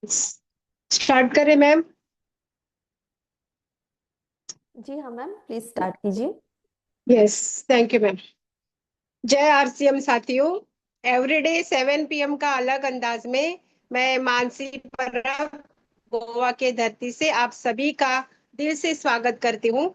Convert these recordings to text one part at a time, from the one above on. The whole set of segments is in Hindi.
स्टार्ट करें मैम। जी हाँ मैम, प्लीज स्टार्ट कीजिए। Yes, thank you ma'am. जय आरसीएम साथियों। एवरीडे 7 PM का अलग अंदाज में मैं मानसी परब गोवा के धरती से आप सभी का दिल से स्वागत करती हूँ।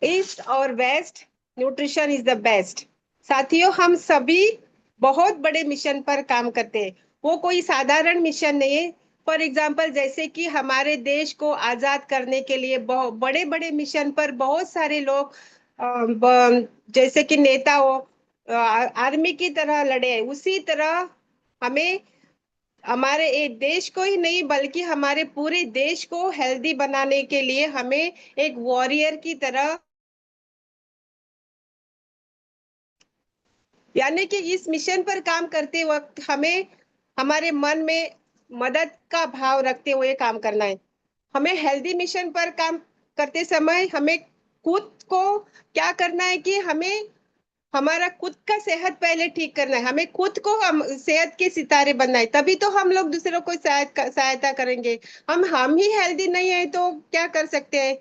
ईस्ट और west, nutrition is the best. साथियों, हम सभी बहुत बड़े मिशन पर काम करते हैं। वो कोई साधारण मिशन नहीं है। फॉर एग्जाम्पल, जैसे कि हमारे देश को आजाद करने के लिए बहुत बड़े बड़े मिशन पर बहुत सारे लोग जैसे कि नेता हो, आर्मी की तरह लड़े हैं। उसी तरह हमें हमारे एक देश को ही नहीं बल्कि हमारे पूरे देश को हेल्दी बनाने के लिए हमें एक वॉरियर की तरह, यानी कि इस मिशन पर काम करते वक्त हमें हमारे मन में मदद का भाव रखते हुए काम करना है। हमें हेल्दी मिशन पर काम करते समय हमें खुद को क्या करना है कि हमें हमारा खुद का सेहत पहले ठीक करना है। हमें खुद को हम सेहत के सितारे बनना है, तभी तो हम लोग दूसरों को सहायता करेंगे। हम ही हेल्दी नहीं है तो क्या कर सकते हैं।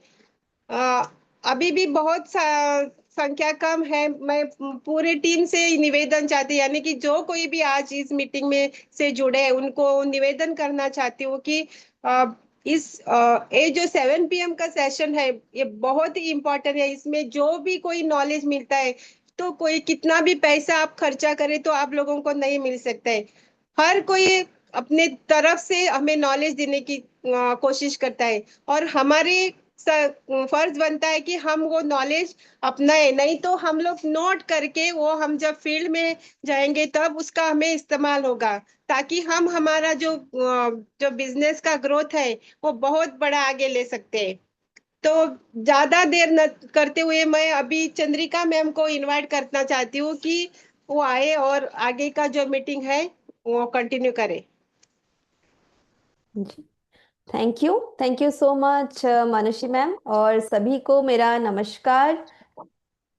अ, अभी भी बहुत संख्या कम है। मैं पूरी टीम से निवेदन चाहती, यानी कि जो कोई भी आज इस मीटिंग में से जुड़े हैं उनको निवेदन करना चाहती हूँ कि अ, ये जो 7 PM का सेशन है ये बहुत ही इम्पोर्टेंट है। इसमें जो भी कोई नॉलेज मिलता है, तो कोई कितना भी पैसा आप खर्चा करें तो आप लोगों को नहीं मिल सकता है। हर कोई अपने तरफ से हमें नॉलेज देने की कोशिश करता है, और हमारे फर्ज बनता है कि हम वो नॉलेज अपनाए। नहीं तो हम लोग नोट करके वो हम जब फील्ड में जाएंगे तब उसका हमें इस्तेमाल होगा, ताकि हम हमारा जो बिजनेस का ग्रोथ है वो बहुत बड़ा आगे ले सकते हैं। तो ज्यादा देर न करते हुए मैं अभी चंद्रिका मैम को इनवाइट करना चाहती हूँ कि वो आए और आगे का जो मीटिंग है वो कंटिन्यू करें। जी, thank you so much Manushi ma'am, और सभी को मेरा नमस्कार।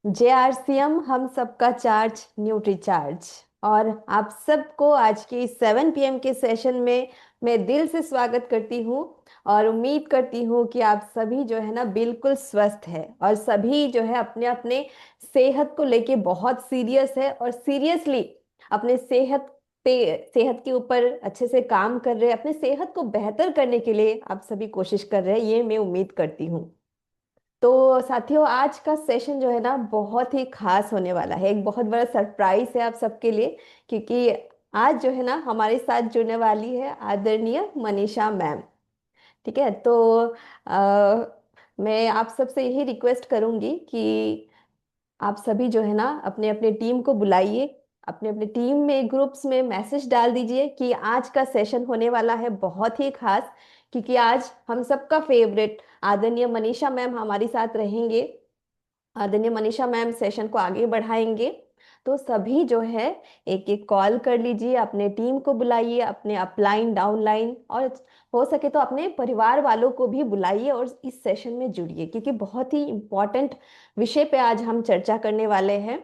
JRCM हम सबका चार्ज न्यूट्री चार्ज। और आप सबको आज के 7 PM के सेशन में मैं दिल से स्वागत करती हूँ। और उम्मीद करती हूँ कि आप सभी जो है ना बिल्कुल स्वस्थ है, और सभी जो है अपने अपने सेहत को लेके बहुत सीरियस है, और सीरियसली अपने सेहत के ऊपर अच्छे से काम कर रहे हैं। अपने सेहत को बेहतर करने के लिए आप सभी कोशिश कर रहे हैं, ये मैं उम्मीद करती हूँ। तो साथियों, आज का सेशन जो है ना बहुत ही खास होने वाला है। एक बहुत बड़ा सरप्राइज है आप सबके लिए, क्योंकि आज जो है ना हमारे साथ जुड़ने वाली है आदरणीय मनीषा मैम। ठीक है, तो मैं आप सबसे यही रिक्वेस्ट करूंगी कि आप सभी जो है ना अपने अपने टीम को बुलाइए। अपने अपने टीम में ग्रुप्स में मैसेज डाल दीजिए कि आज का सेशन होने वाला है बहुत ही खास, क्योंकि आज हम सबका फेवरेट आदरणीय मनीषा मैम हमारे साथ रहेंगे। आदरणीय मनीषा मैम सेशन को आगे बढ़ाएंगे। तो सभी जो है एक एक कॉल कर लीजिए, अपने टीम को बुलाइए, अपने अपलाइन डाउनलाइन, और हो सके तो अपने परिवार वालों को भी बुलाइए और इस सेशन में जुड़िए, क्योंकि बहुत ही इम्पोर्टेंट विषय पे आज हम चर्चा करने वाले हैं।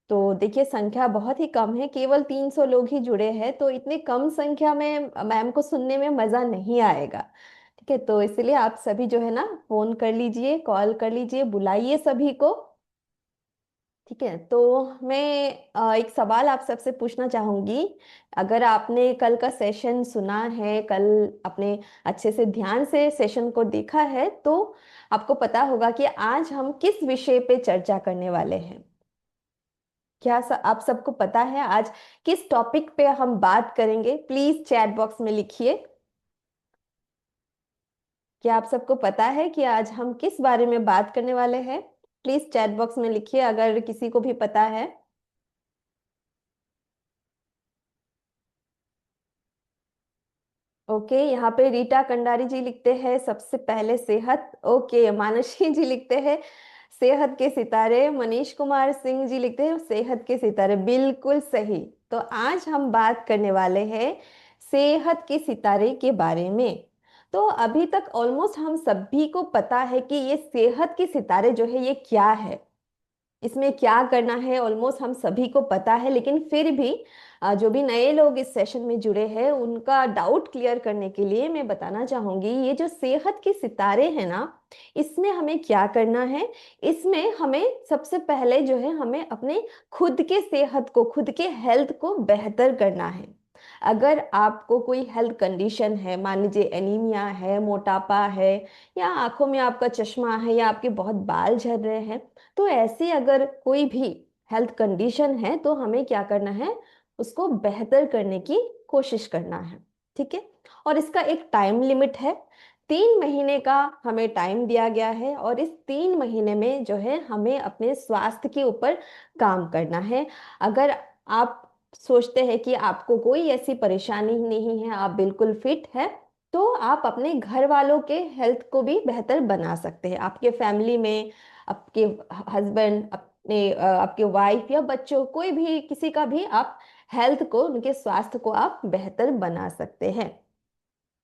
तो देखिए, संख्या बहुत ही कम है, केवल 300 लोग ही जुड़े हैं, तो इतनी कम संख्या में मैम को सुनने में मजा नहीं आएगा। ठीक है, तो इसलिए आप सभी जो है ना फोन कर लीजिए, कॉल कर लीजिए, बुलाइए सभी को। ठीक है, तो मैं एक सवाल आप सबसे पूछना चाहूंगी। अगर आपने कल का सेशन सुना है, कल आपने अच्छे से ध्यान से सेशन को देखा है, तो आपको पता होगा कि आज हम किस विषय पे चर्चा करने वाले हैं। आप सबको पता है आज किस टॉपिक पे हम बात करेंगे? प्लीज चैट बॉक्स में लिखिए। क्या आप सबको पता है कि आज हम किस बारे में बात करने वाले हैं? प्लीज चैट बॉक्स में लिखिए अगर किसी को भी पता है। ओके, यहाँ पे रीटा कंडारी जी लिखते हैं सबसे पहले सेहत। ओके, मानसी जी लिखते हैं सेहत के सितारे। मनीष कुमार सिंह जी लिखते हैं सेहत के सितारे, बिल्कुल सही। तो आज हम बात करने वाले हैं सेहत के सितारे के बारे में। तो अभी तक ऑलमोस्ट हम सभी को पता है कि ये सेहत के सितारे जो है ये क्या है। इसमें क्या करना है ऑलमोस्ट हम सभी को पता है, लेकिन फिर भी जो भी नए लोग इस सेशन में जुड़े हैं उनका डाउट क्लियर करने के लिए मैं बताना चाहूंगी, ये जो सेहत के सितारे हैं ना, इसमें हमें क्या करना है। इसमें हमें सबसे पहले जो है हमें अपने खुद के सेहत को, खुद के हेल्थ को बेहतर करना है। अगर आपको कोई हेल्थ कंडीशन है, मान लीजिए एनीमिया है, मोटापा है, या आंखों में आपका चश्मा है, या आपके बहुत बाल झड़ रहे हैं, तो ऐसी अगर कोई भी हेल्थ कंडीशन है तो हमें क्या करना है, उसको बेहतर करने की कोशिश करना है। ठीक है। और इसका एक टाइम लिमिट है, 3 महीने का हमें टाइम दिया गया है, और इस 3 महीने में जो है हमें अपने स्वास्थ्य के ऊपर काम करना है। अगर आप सोचते हैं कि आपको कोई ऐसी परेशानी नहीं है, आप बिल्कुल फिट है, तो आप अपने घर वालों के हेल्थ को भी बेहतर बना सकते हैं। आपके फैमिली में आपके हस्बैंड, अपने आपके वाइफ या बच्चों, कोई भी किसी का भी आप हेल्थ को, उनके स्वास्थ्य को आप बेहतर बना सकते हैं।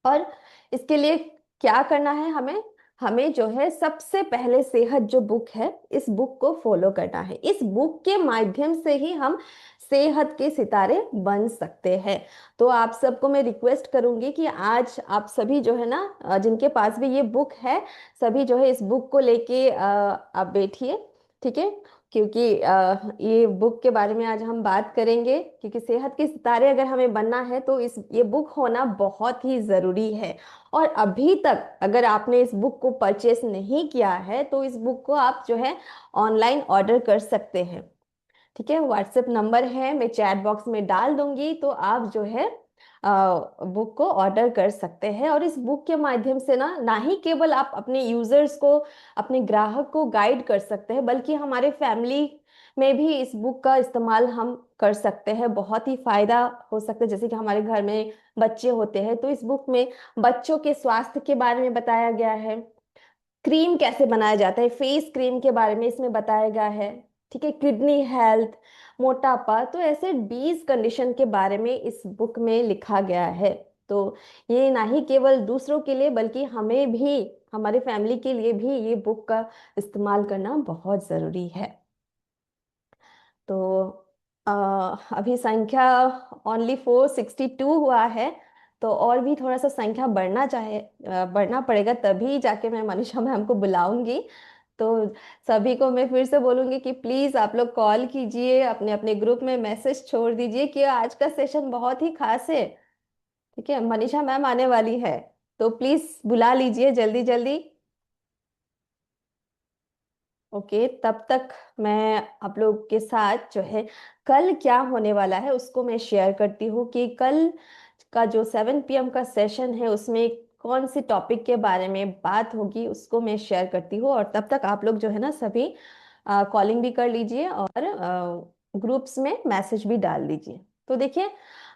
और इसके लिए क्या करना है हमें, हमें जो है सबसे पहले सेहत जो बुक है, इस बुक को फॉलो करना है। इस बुक के माध्यम से ही हम सेहत के सितारे बन सकते हैं। तो आप सबको मैं रिक्वेस्ट करूंगी कि आज आप सभी जो है ना, जिनके पास भी ये बुक है, सभी जो है इस बुक को लेके आप बैठिए। ठीक है। क्योंकि ये बुक के बारे में आज हम बात करेंगे, क्योंकि सेहत के सितारे अगर हमें बनना है तो इस ये बुक होना बहुत ही ज़रूरी है। और अभी तक अगर आपने इस बुक को परचेस नहीं किया है तो इस बुक को आप जो है ऑनलाइन ऑर्डर कर सकते हैं। ठीक है। व्हाट्सएप नंबर है, मैं चैट बॉक्स में डाल दूंगी, तो आप जो है बुक को ऑर्डर कर सकते हैं। और इस बुक के माध्यम से ना, ना ही केवल आप अपने यूजर्स को, अपने ग्राहक को गाइड कर सकते हैं, बल्कि हमारे फैमिली में भी इस बुक का इस्तेमाल हम कर सकते हैं। बहुत ही फायदा हो सकता है। जैसे कि हमारे घर में बच्चे होते हैं, तो इस बुक में बच्चों के स्वास्थ्य के बारे में बताया गया है, क्रीम कैसे बनाया जाता है, फेस क्रीम के बारे में इसमें बताया गया है। ठीक है। किडनी हेल्थ, मोटापा, तो ऐसे 20 कंडीशन के बारे में इस बुक में लिखा गया है। तो ये ना ही केवल दूसरों के लिए बल्कि हमें भी, हमारे फैमिली के लिए भी ये बुक का इस्तेमाल करना बहुत ज़रूरी है। तो अ, अभी संख्या ओनली 462 हुआ है, तो और भी थोड़ा सा संख्या बढ़ना पड़ेगा, तभी जाके मैं मनीषा मैम को बुलाऊंगी। तो सभी को मैं फिर से बोलूंगी कि प्लीज आप लोग कॉल कीजिए, अपने अपने ग्रुप में मैसेज छोड़ दीजिए कि आज का सेशन बहुत ही खास है। ठीक है। मनीषा मैम आने वाली है, तो प्लीज बुला लीजिए जल्दी जल्दी। ओके। तब तक मैं आप लोग के साथ जो है कल क्या होने वाला है उसको मैं शेयर करती हूँ, कि कल का जो 7 PM का सेशन है उसमें कौन सी टॉपिक के बारे में बात होगी उसको मैं शेयर करती हूँ। और तब तक आप लोग जो है ना सभी कॉलिंग भी कर लीजिए और ग्रुप्स में मैसेज भी डाल दीजिए। तो देखिए,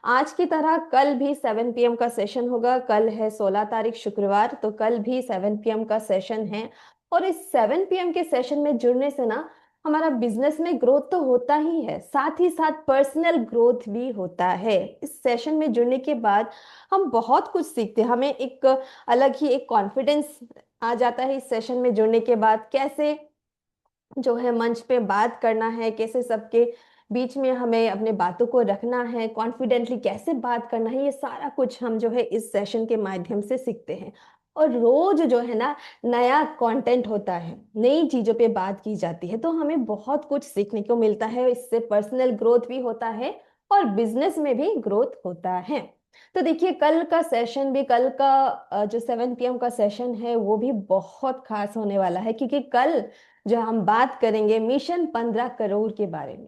आज की तरह कल भी 7 PM का सेशन होगा। कल है 16 तारीख शुक्रवार, तो कल भी 7 PM का सेशन है। और इस 7 PM के सेशन में जुड़ने से ना हमारा बिजनेस में ग्रोथ तो होता ही है, साथ ही साथ पर्सनल ग्रोथ भी होता है। इस सेशन में जुड़ने के बाद हम बहुत कुछ सीखते हैं, हमें एक अलग ही एक कॉन्फिडेंस आ जाता है। इस सेशन में जुड़ने के बाद कैसे जो है मंच पे बात करना है, कैसे सबके बीच में हमें अपने बातों को रखना है, कॉन्फिडेंटली कैसे बात करना है, ये सारा कुछ हम जो है इस सेशन के माध्यम से सीखते हैं। और रोज जो है ना नया कंटेंट होता है, नई चीजों पे बात की जाती है, तो हमें बहुत कुछ सीखने को मिलता है। इससे पर्सनल ग्रोथ भी होता है और बिजनेस में भी ग्रोथ होता है। तो देखिए, कल का सेशन भी, कल का जो 7 PM का सेशन है वो भी बहुत खास होने वाला है, क्योंकि कल जो हम बात करेंगे मिशन 15 करोड़ के बारे में।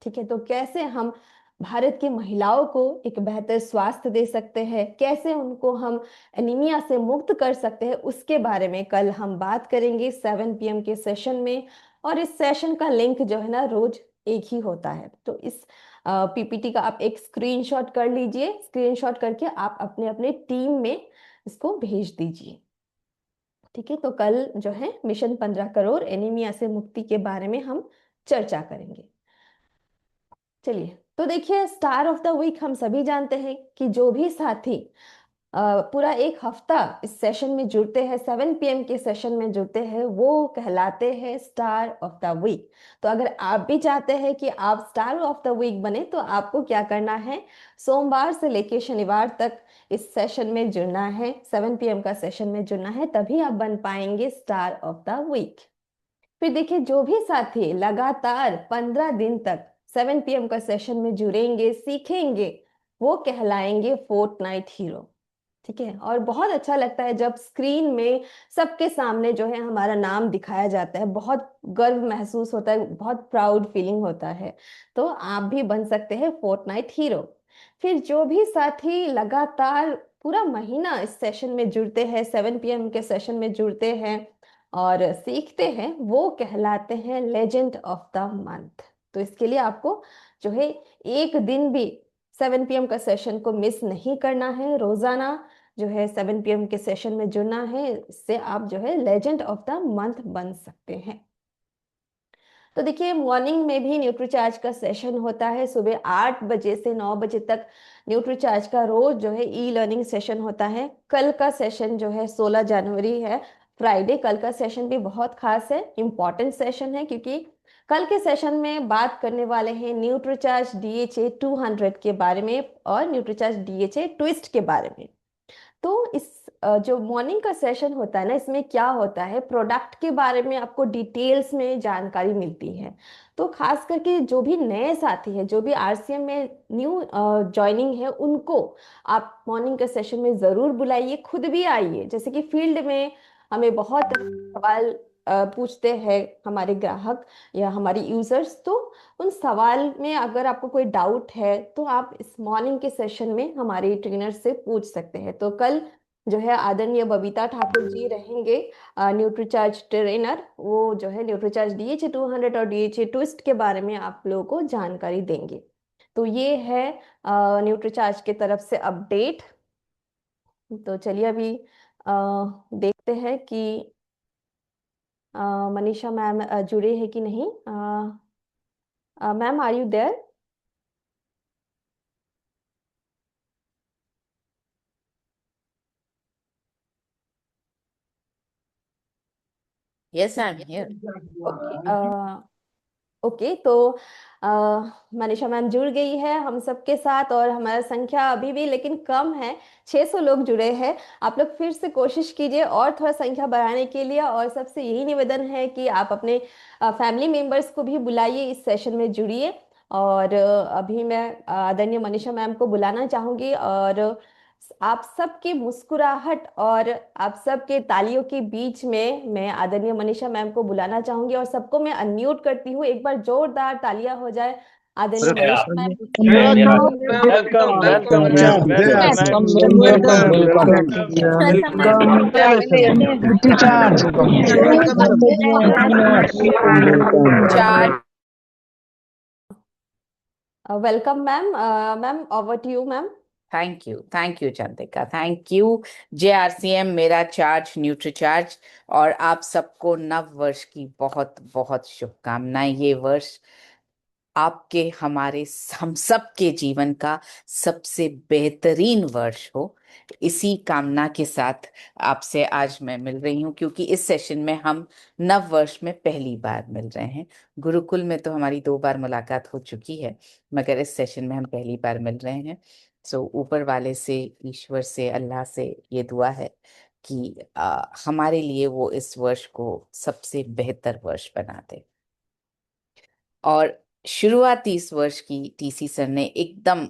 ठीक है। तो कैसे हम भारत की महिलाओं को एक बेहतर स्वास्थ्य दे सकते हैं, कैसे उनको हम एनीमिया से मुक्त कर सकते हैं, उसके बारे में कल हम बात करेंगे 7 PM के सेशन में। और इस सेशन का लिंक जो है ना रोज एक ही होता है, तो इस पीपीटी का आप एक स्क्रीनशॉट कर लीजिए, स्क्रीनशॉट करके आप अपने अपने टीम में इसको भेज दीजिए। ठीक है। तो कल जो है मिशन 15 करोड़ एनीमिया से मुक्ति के बारे में हम चर्चा करेंगे। चलिए, तो देखिए, स्टार ऑफ द वीक हम सभी जानते हैं कि जो भी साथी पूरा एक हफ्ता इस सेशन में जुड़ते हैं, 7 PM के सेशन में जुड़ते हैं, वो कहलाते हैं स्टार ऑफ द वीक। तो अगर आप भी चाहते हैं कि आप स्टार ऑफ द वीक बने, तो आपको क्या करना है, सोमवार से लेकर शनिवार तक इस सेशन में जुड़ना है, 7 PM का सेशन में जुड़ना है, तभी आप बन पाएंगे स्टार ऑफ द वीक। फिर देखिए, जो भी साथी लगातार 15 दिन तक 7 PM का सेशन में जुड़ेंगे, सीखेंगे, वो कहलाएंगे फोर्टनाइट हीरो। ठीक है। और बहुत अच्छा लगता है जब स्क्रीन में सबके सामने जो है हमारा नाम दिखाया जाता है, बहुत गर्व महसूस होता है, बहुत प्राउड फीलिंग होता है। तो आप भी बन सकते हैं फोर्टनाइट हीरो। फिर जो भी साथी लगातार पूरा महीना इस सेशन में जुड़ते हैं, 7 PM के सेशन में जुड़ते हैं और सीखते हैं, वो कहलाते हैं लेजेंड ऑफ द मंथ। तो इसके लिए आपको जो है एक दिन भी 7 PM का सेशन को मिस नहीं करना है, रोजाना जो है 7 PM के सेशन में जुड़ना है। इससे आप जो है लेजेंड ऑफ द मंथ बन सकते हैं। तो देखिए, मॉर्निंग में भी न्यूट्रीचार्ज का सेशन होता है, सुबह 8 बजे से 9 बजे तक न्यूट्रीचार्ज का रोज जो है ई लर्निंग सेशन होता है। कल का सेशन जो है 16 जनवरी है, फ्राइडे। कल का सेशन भी बहुत खास है, इम्पॉर्टेंट सेशन है, क्योंकि कल के सेशन में बात करने वाले हैं न्यूट्रीचार्ज DHA 200 के बारे में और न्यूट्रीचार्ज DHA ट्विस्ट के बारे में। तो इस जो मॉर्निंग का सेशन होता है ना, इसमें क्या होता है, प्रोडक्ट के बारे में आपको डिटेल्स में जानकारी मिलती है। तो खास करके जो भी नए साथी है, जो भी RCM में न्यू ज्वाइनिंग है, उनको आप मॉर्निंग के सेशन में ज़रूर बुलाइए, खुद भी आइए। जैसे कि फील्ड में हमें बहुत सवाल पूछते हैं हमारे ग्राहक या हमारे यूजर्स, तो उन सवाल में अगर आपको कोई डाउट है तो आप इस मॉर्निंग के सेशन में हमारे ट्रेनर से पूछ सकते हैं। तो कल जो है आदरणीय बबीता ठाकुर जी रहेंगे, न्यूट्रीचार्ज ट्रेनर। वो जो है न्यूट्रीचार्ज DHA 200 और DHA ट्विस्ट के बारे में आप लोगों को जानकारी देंगे। तो ये है न्यूट्रीचार्ज के तरफ से अपडेट। तो चलिए अभी देखते हैं कि मनीषा मैम जुड़े हैं कि नहीं। Ma'am, are you there? Yes, I'm here. Okay. Okay, तो अ, मनीषा मैम जुड़ गई है हम सबके साथ, और हमारा संख्या अभी भी लेकिन कम है, 600 लोग जुड़े हैं। आप लोग फिर से कोशिश कीजिए और थोड़ा संख्या बढ़ाने के लिए, और सबसे यही निवेदन है कि आप अपने फैमिली मेंबर्स को भी बुलाइए, इस सेशन में जुड़िए। और अभी मैं आदरणीय मनीषा मैम को बुलाना चाहूंगी, और आप सबकी मुस्कुराहट और आप सबके तालियों के बीच में मैं आदरणीय मनीषा मैम को बुलाना चाहूंगी, और सबको मैं अनम्यूट करती हूँ। एक बार जोरदार तालियां हो जाए आदरणीय मनीषा मैम की। Welcome, welcome, ma'am. Welcome, ma'am. Welcome ma'am. Ma'am, over to you ma'am. Thank you, Chandrika, thank you. JRCM मेरा चार्ज न्यूट्रीचार्ज, और आप सबको नव वर्ष की बहुत बहुत शुभकामनाएं। ये वर्ष आपके, हमारे, हम सब के जीवन का सबसे बेहतरीन वर्ष हो, इसी कामना के साथ आपसे आज मैं मिल रही हूँ, क्योंकि इस सेशन में हम नव वर्ष में पहली बार मिल रहे हैं। गुरुकुल में तो हमारी 2 बार मुलाकात हो चुकी है, मगर इस सेशन में हम पहली बार मिल रहे हैं। सो ऊपर वाले से, ईश्वर से, अल्लाह से ये दुआ है कि हमारे लिए वो इस वर्ष को सबसे बेहतर वर्ष बना दे। और शुरुआती इस वर्ष की TC सर ने एकदम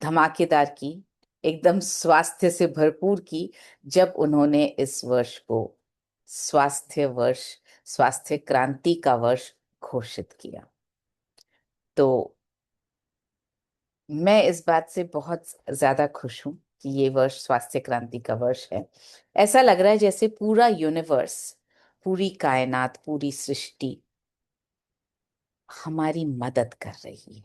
धमाकेदार की, एकदम स्वास्थ्य से भरपूर की, जब उन्होंने इस वर्ष को स्वास्थ्य वर्ष, स्वास्थ्य क्रांति का वर्ष घोषित किया। तो मैं इस बात से बहुत ज्यादा खुश हूं कि ये वर्ष स्वास्थ्य क्रांति का वर्ष है। ऐसा लग रहा है जैसे पूरा यूनिवर्स, पूरी कायनात, पूरी सृष्टि हमारी मदद कर रही है।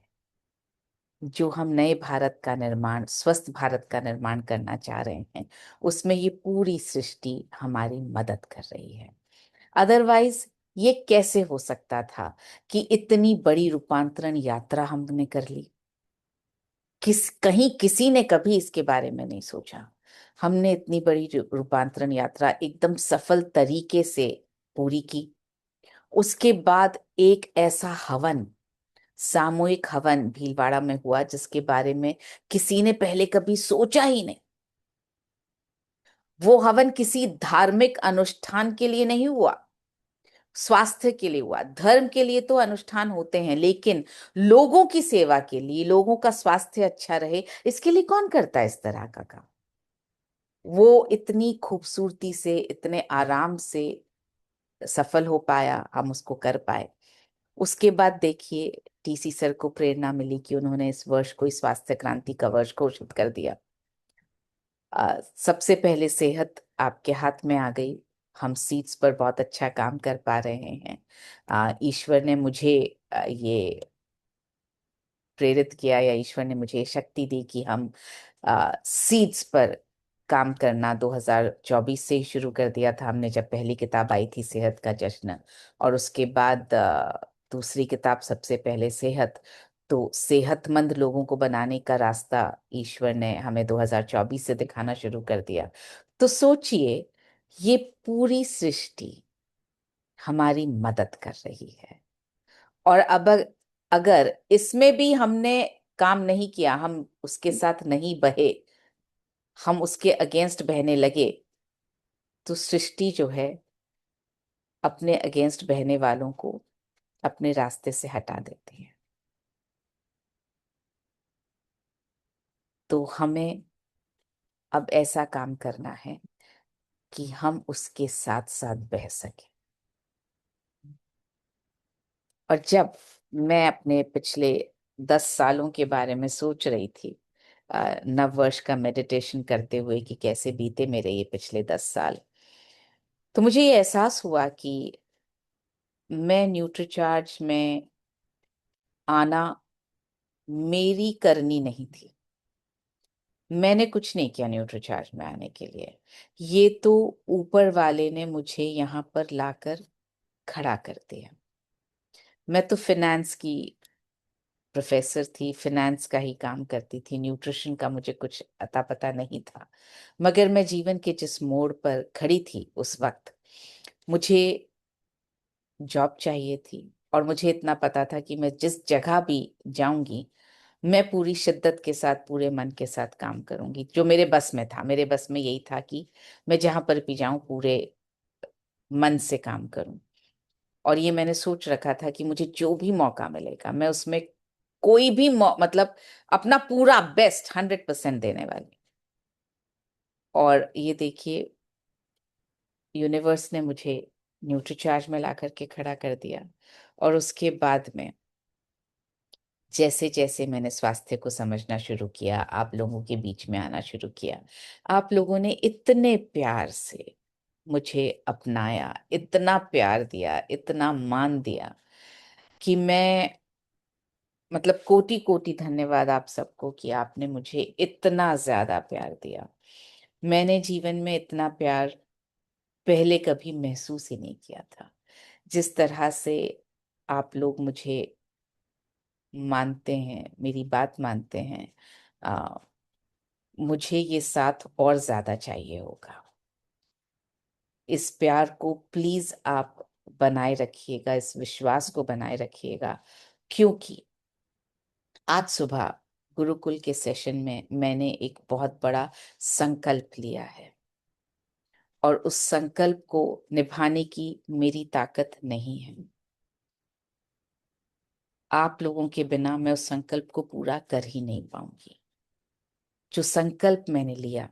जो हम नए भारत का निर्माण, स्वस्थ भारत का निर्माण करना चाह रहे हैं, उसमें ये पूरी सृष्टि हमारी मदद कर रही है। अदरवाइज ये कैसे हो सकता था कि इतनी बड़ी रूपांतरण यात्रा हमने कर ली? कहीं किसी ने कभी इसके बारे में नहीं सोचा। हमने इतनी बड़ी रूपांतरण यात्रा एकदम सफल तरीके से पूरी की। उसके बाद एक ऐसा हवन, सामूहिक हवन भीलवाड़ा में हुआ जिसके बारे में किसी ने पहले कभी सोचा ही नहीं। वो हवन किसी धार्मिक अनुष्ठान के लिए नहीं हुआ, स्वास्थ्य के लिए हुआ। धर्म के लिए तो अनुष्ठान होते हैं, लेकिन लोगों की सेवा के लिए, लोगों का स्वास्थ्य अच्छा रहे, इसके लिए कौन करता है इस तरह का काम? वो इतनी खूबसूरती से, इतने आराम से सफल हो पाया, हम उसको कर पाए। उसके बाद देखिए, टीसी सर को प्रेरणा मिली कि उन्होंने इस वर्ष को स्वास्थ्य क्रांति का वर्ष घोषित कर दिया। सबसे पहले सेहत आपके हाथ में आ गई। हम सीट्स पर बहुत अच्छा काम कर पा रहे हैं। ईश्वर ने मुझे ये प्रेरित किया, या ईश्वर ने मुझे शक्ति दी कि हम सीड्स पर काम करना 2024 से ही शुरू कर दिया था हमने, जब पहली किताब आई थी सेहत का जश्न, और उसके बाद दूसरी किताब सबसे पहले सेहत। तो सेहतमंद लोगों को बनाने का रास्ता ईश्वर ने हमें 2024 से दिखाना शुरू कर दिया। तो सोचिए, ये पूरी सृष्टि हमारी मदद कर रही है। और अब अगर इसमें भी हमने काम नहीं किया, हम उसके साथ नहीं बहे, हम उसके अगेंस्ट बहने लगे, तो सृष्टि जो है अपने अगेंस्ट बहने वालों को अपने रास्ते से हटा देती है। तो हमें अब ऐसा काम करना है कि हम उसके साथ साथ बह सकें। और जब मैं अपने पिछले 10 सालों के बारे में सोच रही थी, नव वर्ष का मेडिटेशन करते हुए, कि कैसे बीते मेरे ये पिछले 10 साल, तो मुझे ये एहसास हुआ कि मैं न्यूट्रीचार्ज में आना मेरी करनी नहीं थी। मैंने कुछ नहीं किया न्यूट्रीचार्ज में आने के लिए। ये तो ऊपर वाले ने मुझे यहाँ पर लाकर खड़ा कर दिया। मैं तो फिनेंस की प्रोफेसर थी, फिनेंस का ही काम करती थी, न्यूट्रिशन का मुझे कुछ अता पता नहीं था। मगर मैं जीवन के जिस मोड़ पर खड़ी थी उस वक्त, मुझे जॉब चाहिए थी, और मुझे इतना पता था कि मैं जिस जगह भी जाऊंगी, मैं पूरी शिद्दत के साथ, पूरे मन के साथ काम करूंगी। जो मेरे बस में था, मेरे बस में यही था कि मैं जहां पर भी जाऊं पूरे मन से काम करूं। और ये मैंने सोच रखा था कि मुझे जो भी मौका मिलेगा, मैं उसमें कोई भी मतलब अपना पूरा बेस्ट 100% देने वाली। और ये देखिए, यूनिवर्स ने मुझे न्यूट्रीचार्ज में ला करके खड़ा कर दिया। और उसके बाद में जैसे जैसे मैंने स्वास्थ्य को समझना शुरू किया, आप लोगों के बीच में आना शुरू किया, आप लोगों ने इतने प्यार से मुझे अपनाया, इतना प्यार दिया, इतना मान दिया, कि मैं, मतलब कोटि कोटि धन्यवाद आप सबको कि आपने मुझे इतना ज्यादा प्यार दिया। मैंने जीवन में इतना प्यार पहले कभी महसूस ही नहीं किया था। जिस तरह से आप लोग मुझे मानते हैं, मेरी बात मानते हैं, आ, मुझे ये साथ और ज्यादा चाहिए होगा। इस प्यार को प्लीज आप बनाए रखिएगा, इस विश्वास को बनाए रखिएगा, क्योंकि आज सुबह गुरुकुल के सेशन में मैंने एक बहुत बड़ा संकल्प लिया है, और उस संकल्प को निभाने की मेरी ताकत नहीं है। आप लोगों के बिना मैं उस संकल्प को पूरा कर ही नहीं पाऊंगी। जो संकल्प मैंने लिया,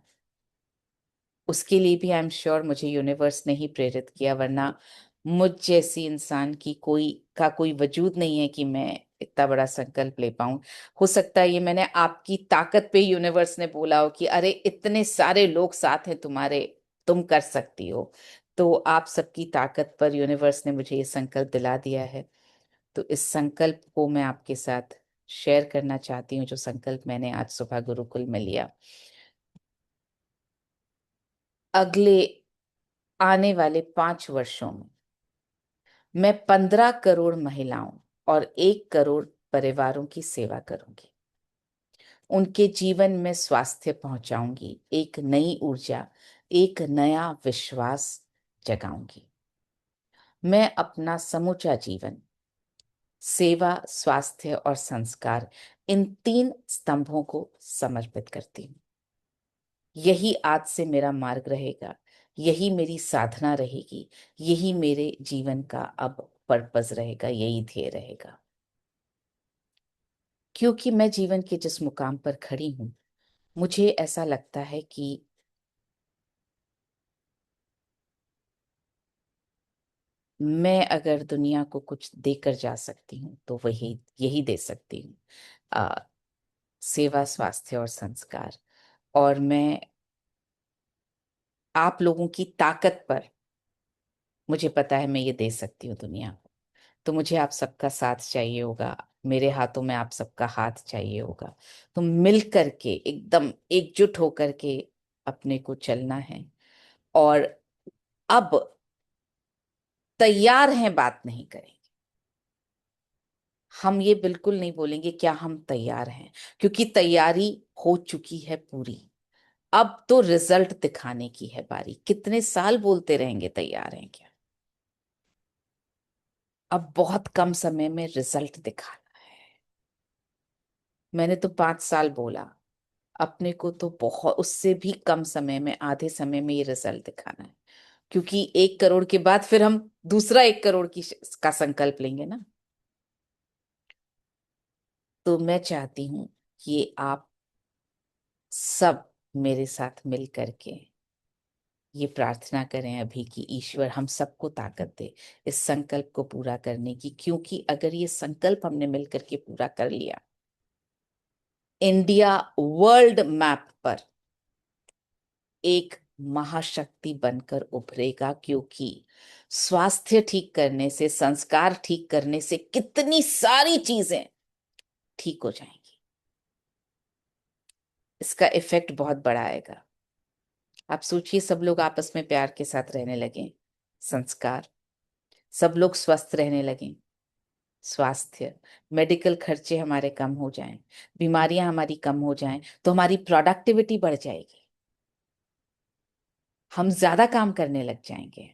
उसके लिए भी आई एम श्योर मुझे यूनिवर्स ने ही प्रेरित किया, वरना मुझ जैसी इंसान की कोई वजूद नहीं है कि मैं इतना बड़ा संकल्प ले पाऊं। हो सकता है ये मैंने आपकी ताकत पे यूनिवर्स ने बोला हो कि अरे इतने सारे लोग साथ हैं तुम्हारे, तुम कर सकती हो। तो आप सबकी ताकत पर यूनिवर्स ने मुझे ये संकल्प दिला दिया है। तो इस संकल्प को मैं आपके साथ शेयर करना चाहती हूँ, जो संकल्प मैंने आज सुबह गुरुकुल में लिया। अगले आने वाले 5 वर्षों में मैं 15 करोड़ महिलाओं और 1 करोड़ परिवारों की सेवा करूंगी। उनके जीवन में स्वास्थ्य पहुंचाऊंगी, एक नई ऊर्जा, एक नया विश्वास जगाऊंगी। मैं अपना समूचा जीवन सेवा, स्वास्थ्य और संस्कार, इन 3 स्तंभों को समर्पित करती हूँ। यही आज से मेरा मार्ग रहेगा, यही मेरी साधना रहेगी, यही मेरे जीवन का अब पर्पस रहेगा, यही ध्येय रहेगा। क्योंकि मैं जीवन के जिस मुकाम पर खड़ी हूं, मुझे ऐसा लगता है कि मैं अगर दुनिया को कुछ देकर जा सकती हूँ तो वही यही दे सकती हूँ, सेवा, स्वास्थ्य और संस्कार। और मैं आप लोगों की ताकत पर, मुझे पता है मैं ये दे सकती हूँ दुनिया को। तो मुझे आप सबका साथ चाहिए होगा, मेरे हाथों में आप सबका हाथ चाहिए होगा। तो मिल करके एकदम एकजुट होकर के अपने को चलना है। और अब तैयार हैं बात नहीं करेंगे, हम ये बिल्कुल नहीं बोलेंगे क्या हम तैयार हैं, क्योंकि तैयारी हो चुकी है पूरी। अब तो रिजल्ट दिखाने की है बारी। कितने साल बोलते रहेंगे तैयार हैं क्या? अब बहुत कम समय में रिजल्ट दिखाना है। मैंने तो 5 साल बोला, अपने को तो बहुत उससे भी कम समय में, आधे समय में ये रिजल्ट दिखाना है। क्योंकि 1 करोड़ के बाद फिर हम दूसरा 1 करोड़ का संकल्प लेंगे ना। तो मैं चाहती हूं कि आप सब मेरे साथ मिल करके ये प्रार्थना करें अभी कि ईश्वर हम सबको ताकत दे इस संकल्प को पूरा करने की। क्योंकि अगर ये संकल्प हमने मिलकर के पूरा कर लिया, इंडिया वर्ल्ड मैप पर एक महाशक्ति बनकर उभरेगा। क्योंकि स्वास्थ्य ठीक करने से, संस्कार ठीक करने से कितनी सारी चीजें ठीक हो जाएंगी। इसका इफेक्ट बहुत बड़ा आएगा। आप सोचिए, सब लोग आपस में प्यार के साथ रहने लगे, संस्कार, सब लोग स्वस्थ रहने लगे, स्वास्थ्य, मेडिकल खर्चे हमारे कम हो जाएं, बीमारियां हमारी कम हो जाएं, तो हमारी प्रोडक्टिविटी बढ़ जाएगी, हम ज्यादा काम करने लग जाएंगे।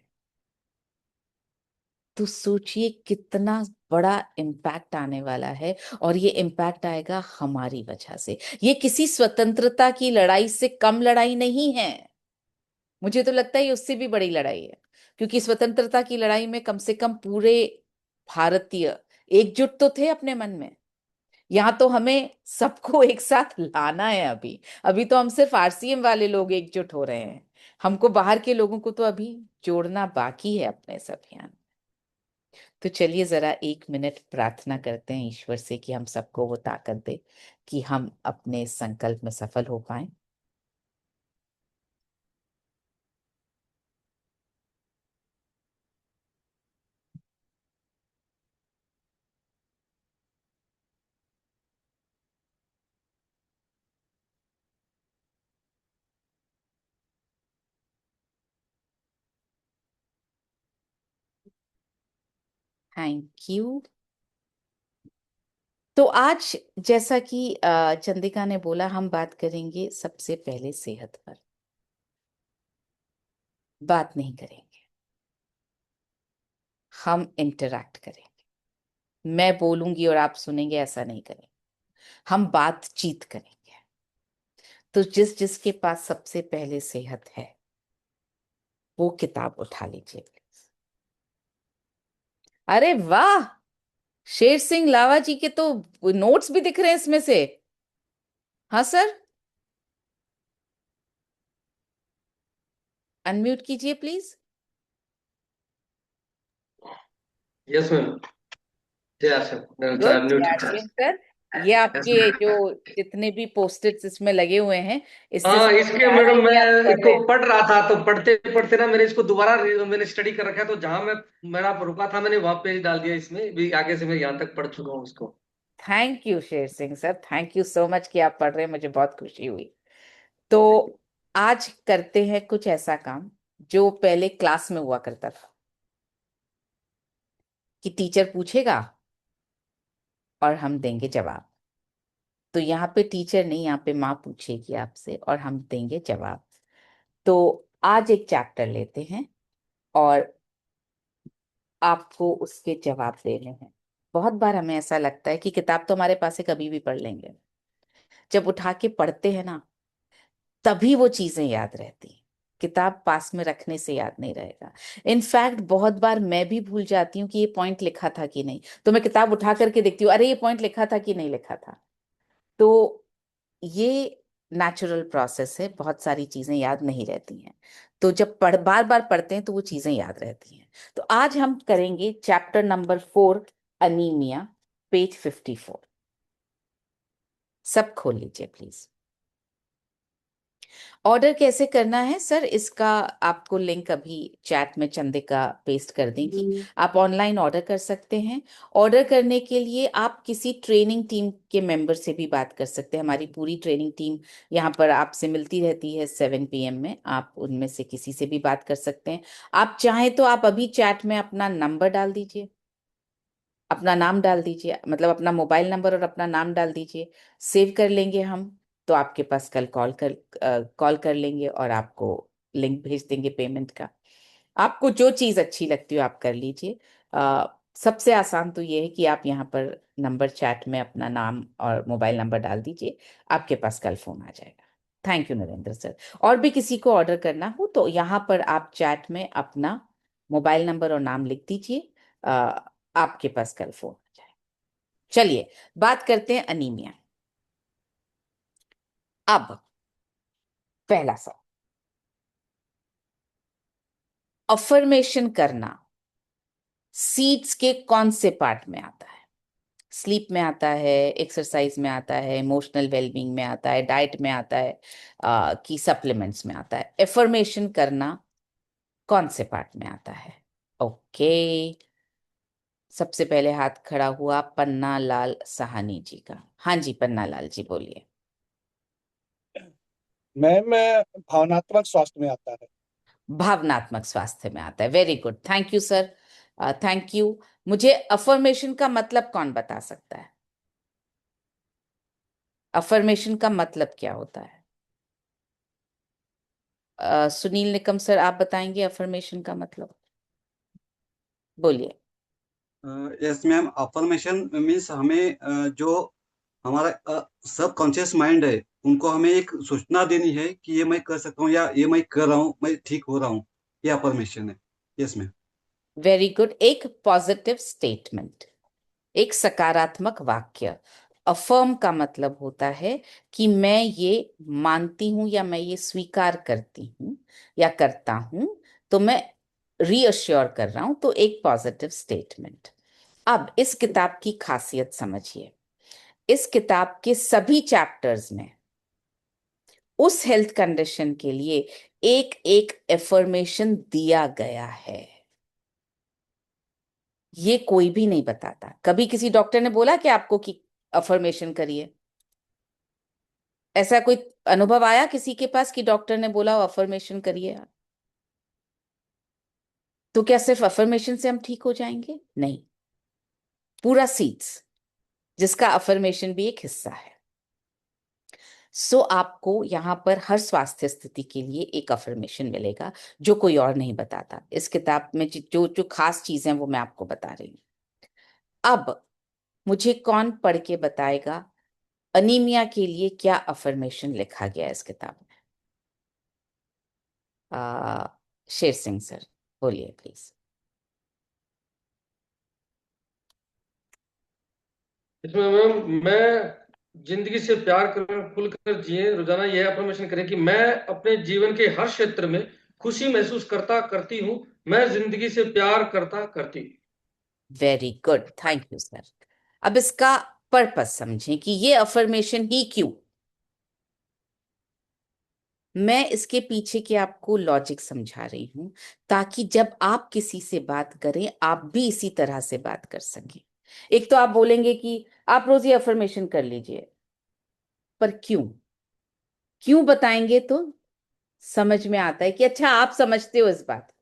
तो सोचिए कितना बड़ा इम्पैक्ट आने वाला है। और ये इम्पैक्ट आएगा हमारी वजह से। ये किसी स्वतंत्रता की लड़ाई से कम लड़ाई नहीं है। मुझे तो लगता है ये उससे भी बड़ी लड़ाई है। क्योंकि स्वतंत्रता की लड़ाई में कम से कम पूरे भारतीय एकजुट तो थे अपने मन में। यहाँ तो हमें सबको एक साथ लाना है। अभी अभी तो हम सिर्फ आरसीएम वाले लोग एकजुट हो रहे हैं। हमको बाहर के लोगों को तो अभी जोड़ना बाकी है अपने इस अभियान। तो चलिए जरा 1 मिनट प्रार्थना करते हैं ईश्वर से कि हम सबको वो ताकत दे कि हम अपने इस संकल्प में सफल हो पाए। Thank you. तो आज जैसा कि चंदिका ने बोला, हम बात करेंगे सबसे पहले सेहत पर। बात नहीं करेंगे, हम इंटरैक्ट करेंगे। मैं बोलूंगी और आप सुनेंगे, ऐसा नहीं करेंगे। हम बातचीत करेंगे। तो जिस जिसके पास सबसे पहले सेहत है वो किताब उठा लीजिए प्लीज। अरे वाह, शेर सिंह लावा जी के तो नोट्स भी दिख रहे हैं इसमें से। हाँ सर, अनम्यूट कीजिए प्लीज। Yes ma'am. जय सर, गुड न्यूट्री। सर। ये आपके जो जितने भी पोस्टिट्स इसमें लगे हुए हैं, इससे हाँ, समझ में इसके आ रहा मैडम है मैं कि आप पढ़ इसको रहे हैं। पढ़ रहा था, तो पढ़ते पढ़ते ना मैंने इसको दोबारा मैंने स्टडी कर रखा है। तो जहां मैं मेरा रुका था मैंने वहां पेज डाल दिया। इसमें भी आगे से मैं यहाँ तक पढ़ चुका हूँ इसको। Thank you Sher Singh sir, thank you so much कि आप पढ़ रहे हैं, मुझे बहुत खुशी हुई। तो आज करते हैं कुछ ऐसा काम जो पहले क्लास में हुआ करता था कि टीचर पूछेगा और हम देंगे जवाब। तो यहाँ पे टीचर नहीं, यहाँ पे माँ पूछेगी आपसे और हम देंगे जवाब। तो आज एक चैप्टर लेते हैं और आपको उसके जवाब देने हैं। बहुत बार हमें ऐसा लगता है कि किताब तो हमारे पास है, कभी भी पढ़ लेंगे। जब उठा के पढ़ते हैं ना, तभी वो चीजें याद रहती हैं। किताब पास में रखने से याद नहीं रहेगा। इनफैक्ट बहुत बार मैं भी भूल जाती हूँ कि ये पॉइंट लिखा था कि नहीं, तो मैं किताब उठा करके देखती हूँ, अरे ये पॉइंट लिखा था कि नहीं लिखा था। तो ये नेचुरल प्रोसेस है, बहुत सारी चीजें याद नहीं रहती हैं। तो जब बार बार पढ़ते हैं तो वो चीजें याद रहती हैं। तो आज हम करेंगे चैप्टर नंबर 4, अनीमिया, पेज 54। सब खोल लीजिए प्लीज। ऑर्डर कैसे करना है सर, इसका आपको लिंक अभी चैट में चंदिका पेस्ट कर देंगी। आप ऑनलाइन ऑर्डर कर सकते हैं। ऑर्डर करने के लिए आप किसी ट्रेनिंग टीम के मेंबर से भी बात कर सकते हैं। हमारी पूरी ट्रेनिंग टीम यहाँ पर आपसे मिलती रहती है 7 PM में। आप उनमें से किसी से भी बात कर सकते हैं। आप चाहें तो आप अभी चैट में अपना नंबर डाल दीजिए, अपना नाम डाल दीजिए, मतलब अपना मोबाइल नंबर और अपना नाम डाल दीजिए। सेव कर लेंगे हम, तो आपके पास कल कॉल कर लेंगे और आपको लिंक भेज देंगे पेमेंट का। आपको जो चीज़ अच्छी लगती हो आप कर लीजिए। सबसे आसान तो ये है कि आप यहाँ पर नंबर चैट में अपना नाम और मोबाइल नंबर डाल दीजिए, आपके पास कल फोन आ जाएगा। Thank you Narendra sir. और भी किसी को ऑर्डर करना हो तो यहाँ पर आप चैट में अपना मोबाइल नंबर और नाम लिख दीजिए, आपके पास कल फोन आ जाए। चलिए बात करते हैं अनीमिया। अब पहला सवाल, अफर्मेशन करना सीड्स के कौन से पार्ट में आता है? स्लीप में आता है, एक्सरसाइज में आता है, इमोशनल वेलबींग में आता है, डाइट में आता है, कि सप्लीमेंट्स में आता है? एफर्मेशन करना कौन से पार्ट में आता है? ओके, सबसे पहले हाथ खड़ा हुआ पन्ना लाल सहानी जी का। हाँ जी पन्ना लाल जी बोलिए। मैम, भावनात्मक स्वास्थ्य में आता है। भावनात्मक स्वास्थ्य में आता है। Very good, thank you sir, thank you. मुझे अफर्मेशन का मतलब कौन बता सकता है? अफर्मेशन का मतलब क्या होता है? सुनील निकम सर आप बताएंगे अफर्मेशन का मतलब, बोलिए। यस मैम, अफर्मेशन मीन्स हमें जो हमारा सब कॉन्शियस माइंड है उनको हमें एक सूचना देनी है कि ये मैं कर सकता हूँ या ये मैं कर रहा हूँ, मैं ठीक हो रहा हूँ। ये अफर्मेशन है। Yes ma'am. वेरी गुड, एक पॉजिटिव स्टेटमेंट, एक सकारात्मक वाक्य। अफर्म का मतलब होता है कि मैं ये मानती हूं या मैं ये स्वीकार करती हूं या करता हूं, तो मैं रीअश्योर कर रहा हूं, तो एक पॉजिटिव स्टेटमेंट। अब इस किताब की खासियत समझिए। इस किताब के सभी चैप्टर्स में उस हेल्थ कंडीशन के लिए एक एक एफर्मेशन दिया गया है। ये कोई भी नहीं बताता। कभी किसी डॉक्टर ने बोला कि आपको कि अफर्मेशन करिए? ऐसा कोई अनुभव आया किसी के पास कि डॉक्टर ने बोला अफर्मेशन करिए? तो क्या सिर्फ अफर्मेशन से हम ठीक हो जाएंगे? नहीं, पूरा सीड्स जिसका अफर्मेशन भी एक हिस्सा है। सो आपको यहाँ पर हर स्वास्थ्य स्थिति के लिए एक अफर्मेशन मिलेगा जो कोई और नहीं बताता। इस किताब में जो जो खास चीजें वो मैं आपको बता रही हूँ। अब मुझे कौन पढ़ के बताएगा अनीमिया के लिए क्या अफर्मेशन लिखा गया है इस किताब में? शेर सिंह सर बोलिए प्लीज। इसमें मैम, मैं जिंदगी से प्यार करें, खुलकर जिए, रोजाना यह अफर्मेशन करें कि मैं अपने जीवन के हर क्षेत्र में खुशी महसूस करता करती हूँ, मैं जिंदगी से प्यार करता करती हूँ। Very good, thank you sir. अब इसका पर्पस समझें कि ये अफर्मेशन ही क्यों। मैं इसके पीछे के आपको लॉजिक समझा रही हूं ताकि जब आप किसी से बात करें आप भी इसी तरह से बात कर सकें। एक तो आप बोलेंगे कि आप रोज ये अफर्मेशन कर लीजिए, पर क्यों? क्यों बताएंगे तो समझ में आता है कि अच्छा आप समझते हो इस बात।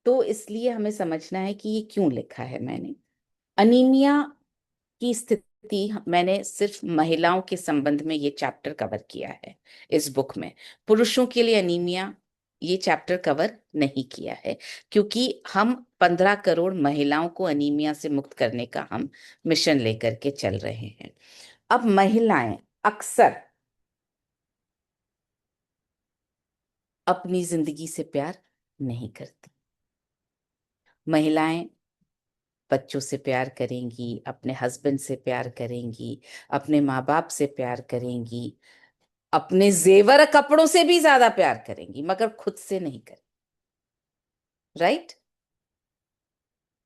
तो इसलिए हमें समझना है कि ये क्यों लिखा है मैंने। अनीमिया की स्थिति मैंने सिर्फ महिलाओं के संबंध में ये चैप्टर कवर किया है इस बुक में। पुरुषों के लिए एनीमिया ये चैप्टर कवर नहीं किया है, क्योंकि हम 15 करोड़ महिलाओं को एनीमिया से मुक्त करने का हम मिशन लेकर के चल रहे हैं। अब महिलाएं अक्सर अपनी जिंदगी से प्यार नहीं करती। महिलाएं बच्चों से प्यार करेंगी, अपने हस्बैंड से प्यार करेंगी, अपने माँ बाप से प्यार करेंगी, अपने जेवर कपड़ों से भी ज्यादा प्यार करेंगी, मगर खुद से नहीं करेंगी। राइट?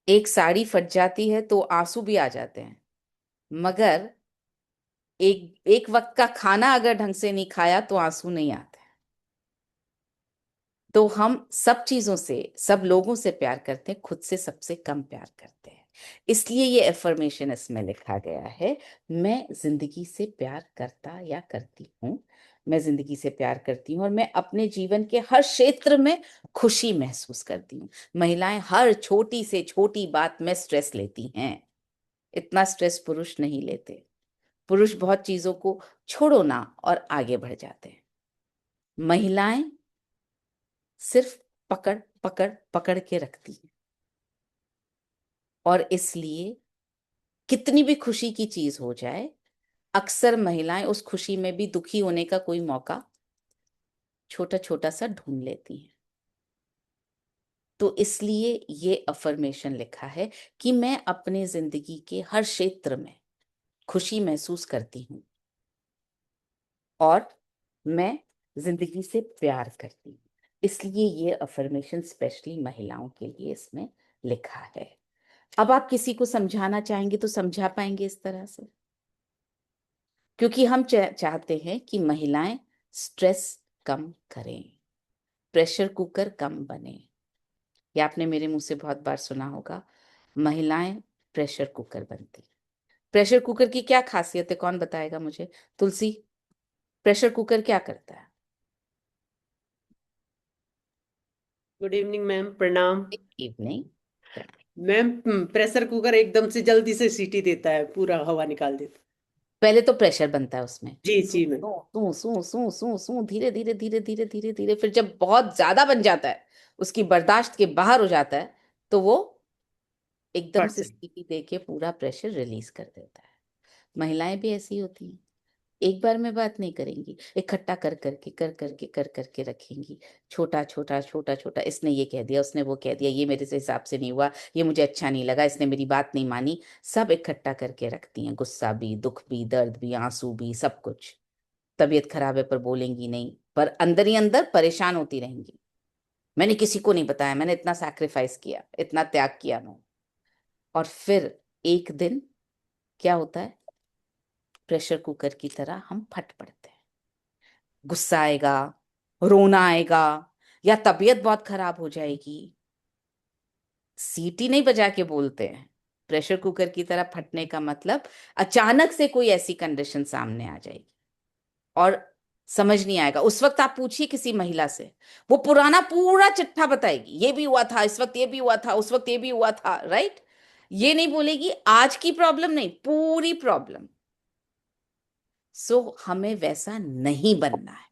एक साड़ी फट जाती है तो आंसू भी आ जाते हैं, मगर एक एक वक्त का खाना अगर ढंग से नहीं खाया तो आंसू नहीं आते। तो हम सब चीजों से, सब लोगों से प्यार करते हैं, खुद से सबसे कम प्यार करते हैं। इसलिए ये एफर्मेशन इसमें लिखा गया है, मैं जिंदगी से प्यार करता या करती हूँ, मैं जिंदगी से प्यार करती हूँ और मैं अपने जीवन के हर क्षेत्र में खुशी महसूस करती हूँ। महिलाएं हर छोटी से छोटी बात में स्ट्रेस लेती हैं, इतना स्ट्रेस पुरुष नहीं लेते। पुरुष बहुत चीजों को छोड़ो ना और आगे बढ़ जाते हैं। महिलाएं सिर्फ पकड़ पकड़ पकड़ के रखती हैं, और इसलिए कितनी भी खुशी की चीज हो जाए, अक्सर महिलाएं उस खुशी में भी दुखी होने का कोई मौका छोटा छोटा सा ढूंढ लेती हैं। तो इसलिए ये अफर्मेशन लिखा है कि मैं अपने जिंदगी के हर क्षेत्र में खुशी महसूस करती हूँ और मैं जिंदगी से प्यार करती हूँ। इसलिए ये अफर्मेशन स्पेशली महिलाओं के लिए इसमें लिखा है। अब आप किसी को समझाना चाहेंगे तो समझा पाएंगे इस तरह से, क्योंकि हम चाहते हैं कि महिलाएं स्ट्रेस कम करें, प्रेशर कुकर कम बने। या आपने मेरे मुंह से बहुत बार सुना होगा, महिलाएं प्रेशर कुकर बनती। प्रेशर कुकर की क्या खासियत है, कौन बताएगा मुझे? तुलसी, प्रेशर कुकर क्या करता है? गुड इवनिंग मैम, प्रणाम। इवनिंग मैम, प्रेशर कुकर एकदम से जल्दी से सीटी देता है, पूरा हवा निकाल देता है। पहले तो प्रेशर बनता है उसमें, जी जी मैम। सू सू सू सू सू धीरे धीरे धीरे धीरे धीरे धीरे, फिर जब बहुत ज्यादा बन जाता है, उसकी बर्दाश्त के बाहर हो जाता है, तो वो एकदम से सीटी दे के पूरा प्रेशर रिलीज कर देता है। महिलाएं भी ऐसी होती हैं, एक बार में बात नहीं करेंगी, इकट्ठा कर करके रखेंगी, छोटा छोटा छोटा छोटा, इसने ये कह दिया, उसने वो कह दिया, ये मेरे से हिसाब से नहीं हुआ, ये मुझे अच्छा नहीं लगा, इसने मेरी बात नहीं मानी, सब इकट्ठा करके रखती हैं। गुस्सा भी, दुख भी, दर्द भी, आंसू भी, सब कुछ। तबीयत खराब है पर बोलेंगी नहीं, पर अंदर ही अंदर परेशान होती रहेंगी। मैंने किसी को नहीं बताया, मैंने इतना सैक्रिफाइस किया, इतना त्याग किया मैं। और फिर एक दिन क्या होता है, प्रेशर कुकर की तरह हम फट पड़ते हैं। गुस्सा आएगा, रोना आएगा, या तबीयत बहुत खराब हो जाएगी, सीटी नहीं बजा के बोलते हैं। प्रेशर कुकर की तरह फटने का मतलब अचानक से कोई ऐसी कंडीशन सामने आ जाएगी और समझ नहीं आएगा। उस वक्त आप पूछिए किसी महिला से, वो पुराना पूरा चिट्ठा बताएगी, ये भी हुआ था, इस वक्त ये भी हुआ था, उस वक्त ये भी हुआ था। राइट? ये नहीं बोलेगी आज की प्रॉब्लम नहीं, पूरी प्रॉब्लम। सो हमें वैसा नहीं बनना है।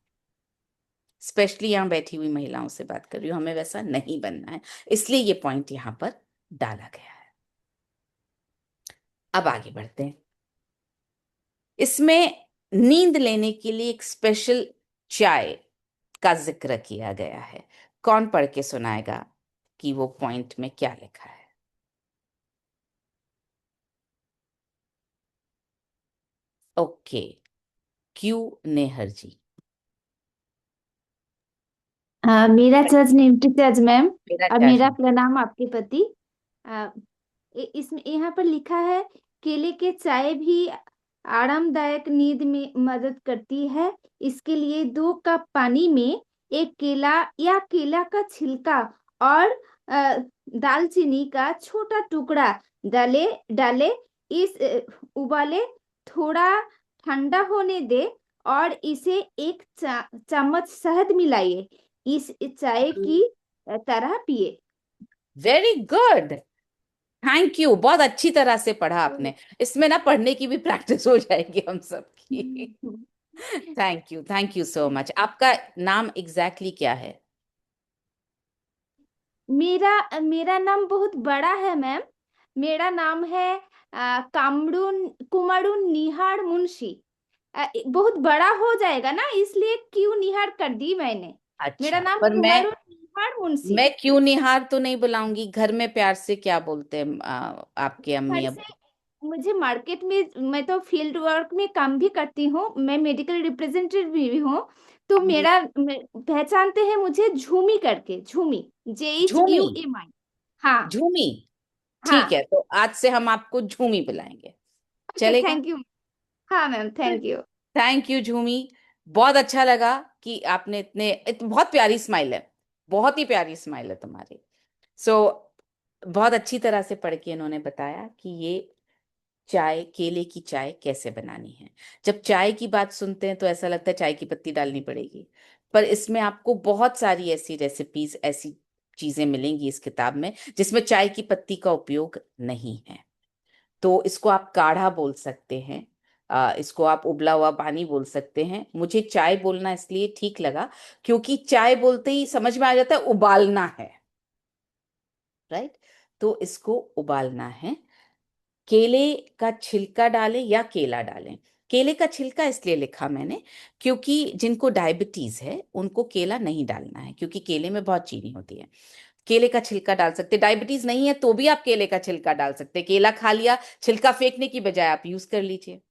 स्पेशली यहां बैठी हुई महिलाओं से बात कर रही हूं, हमें वैसा नहीं बनना है, इसलिए ये पॉइंट यहां पर डाला गया है। अब आगे बढ़ते हैं। इसमें नींद लेने के लिए एक स्पेशल चाय का जिक्र किया गया है। कौन पढ़ के सुनाएगा कि वो पॉइंट में क्या लिखा है? ओके, क्यू नेहर जी। मेरा जज न्यूट्री जज मैम, मेरा और क्या मेरा है? प्रणाम आपके प्रति। इसमें यहाँ पर लिखा है, केले के चाय भी आरामदायक नींद में मदद करती है। इसके लिए 2 कप पानी में एक केला या केला का छिलका और दालचीनी का छोटा टुकड़ा डाले डाले इस उबाले, थोड़ा ठंडा होने दे और इसे एक चम्मच शहद मिलाइए। इस चाय की तरह पिए। Very good. थैंक यू, बहुत अच्छी तरह से पढ़ा आपने। इसमें ना पढ़ने की भी प्रैक्टिस हो जाएगी हम सबकी। Thank you so much. आपका नाम एग्जैक्टली क्या है? मेरा मेरा नाम बहुत बड़ा है मैम। मेरा नाम है कामड़ून कुमारुन निहार मुंशी। बहुत बड़ा हो जाएगा ना, इसलिए क्यों निहार कर दी मैंने। मेरा अच्छा, नाम पर कुमारुन निहार मुंशी। मैं क्यों निहार तो नहीं बुलाऊंगी, घर में प्यार से क्या बोलते हैं आपके अम्मी घर अब? से मुझे मार्केट में, मैं तो फील्ड वर्क में काम भी करती हूँ, मैं मेडिकल रिप्रेजेंटेटिव भी हूँ। तो पहचानते हैं मुझे झूमी करके, झूमी, झूमी? JHUMI। हाँ। झूमी? ठीक हाँ। है, तो आज से हम आपको झूमी बुलाएंगे, ओके, चलेगा? Thank you. हाँ ma'am, thank you. Thank you Jhumi. बहुत अच्छा लगा कि आपने बहुत प्यारी स्माइल है, बहुत ही प्यारी स्माइल है तुम्हारी। सो बहुत अच्छी तरह से पढ़ के इन्होंने बताया कि ये चाय, केले की चाय कैसे बनानी है। जब चाय की बात सुनते हैं तो ऐसा लगता है चाय की पत्ती डालनी पड़ेगी, पर इसमें आपको बहुत सारी ऐसी रेसिपीज, ऐसी चीजें मिलेंगी इस किताब में जिसमें चाय की पत्ती का उपयोग नहीं है। तो इसको आप काढ़ा बोल सकते हैं, इसको आप उबला हुआ पानी बोल सकते हैं। मुझे चाय बोलना इसलिए ठीक लगा क्योंकि चाय बोलते ही समझ में आ जाता है उबालना है, राइट? तो इसको उबालना है। केले का छिलका डालें या केला डालें। केले का छिलका इसलिए लिखा मैंने क्योंकि जिनको डायबिटीज है उनको केला नहीं डालना है, क्योंकि केले में बहुत चीनी होती है। केले का छिलका डाल सकते, डायबिटीज नहीं है तो भी आप केले का छिलका डाल सकते। केला खा लिया, छिलका फेंकने की बजाय आप यूज कर लीजिए,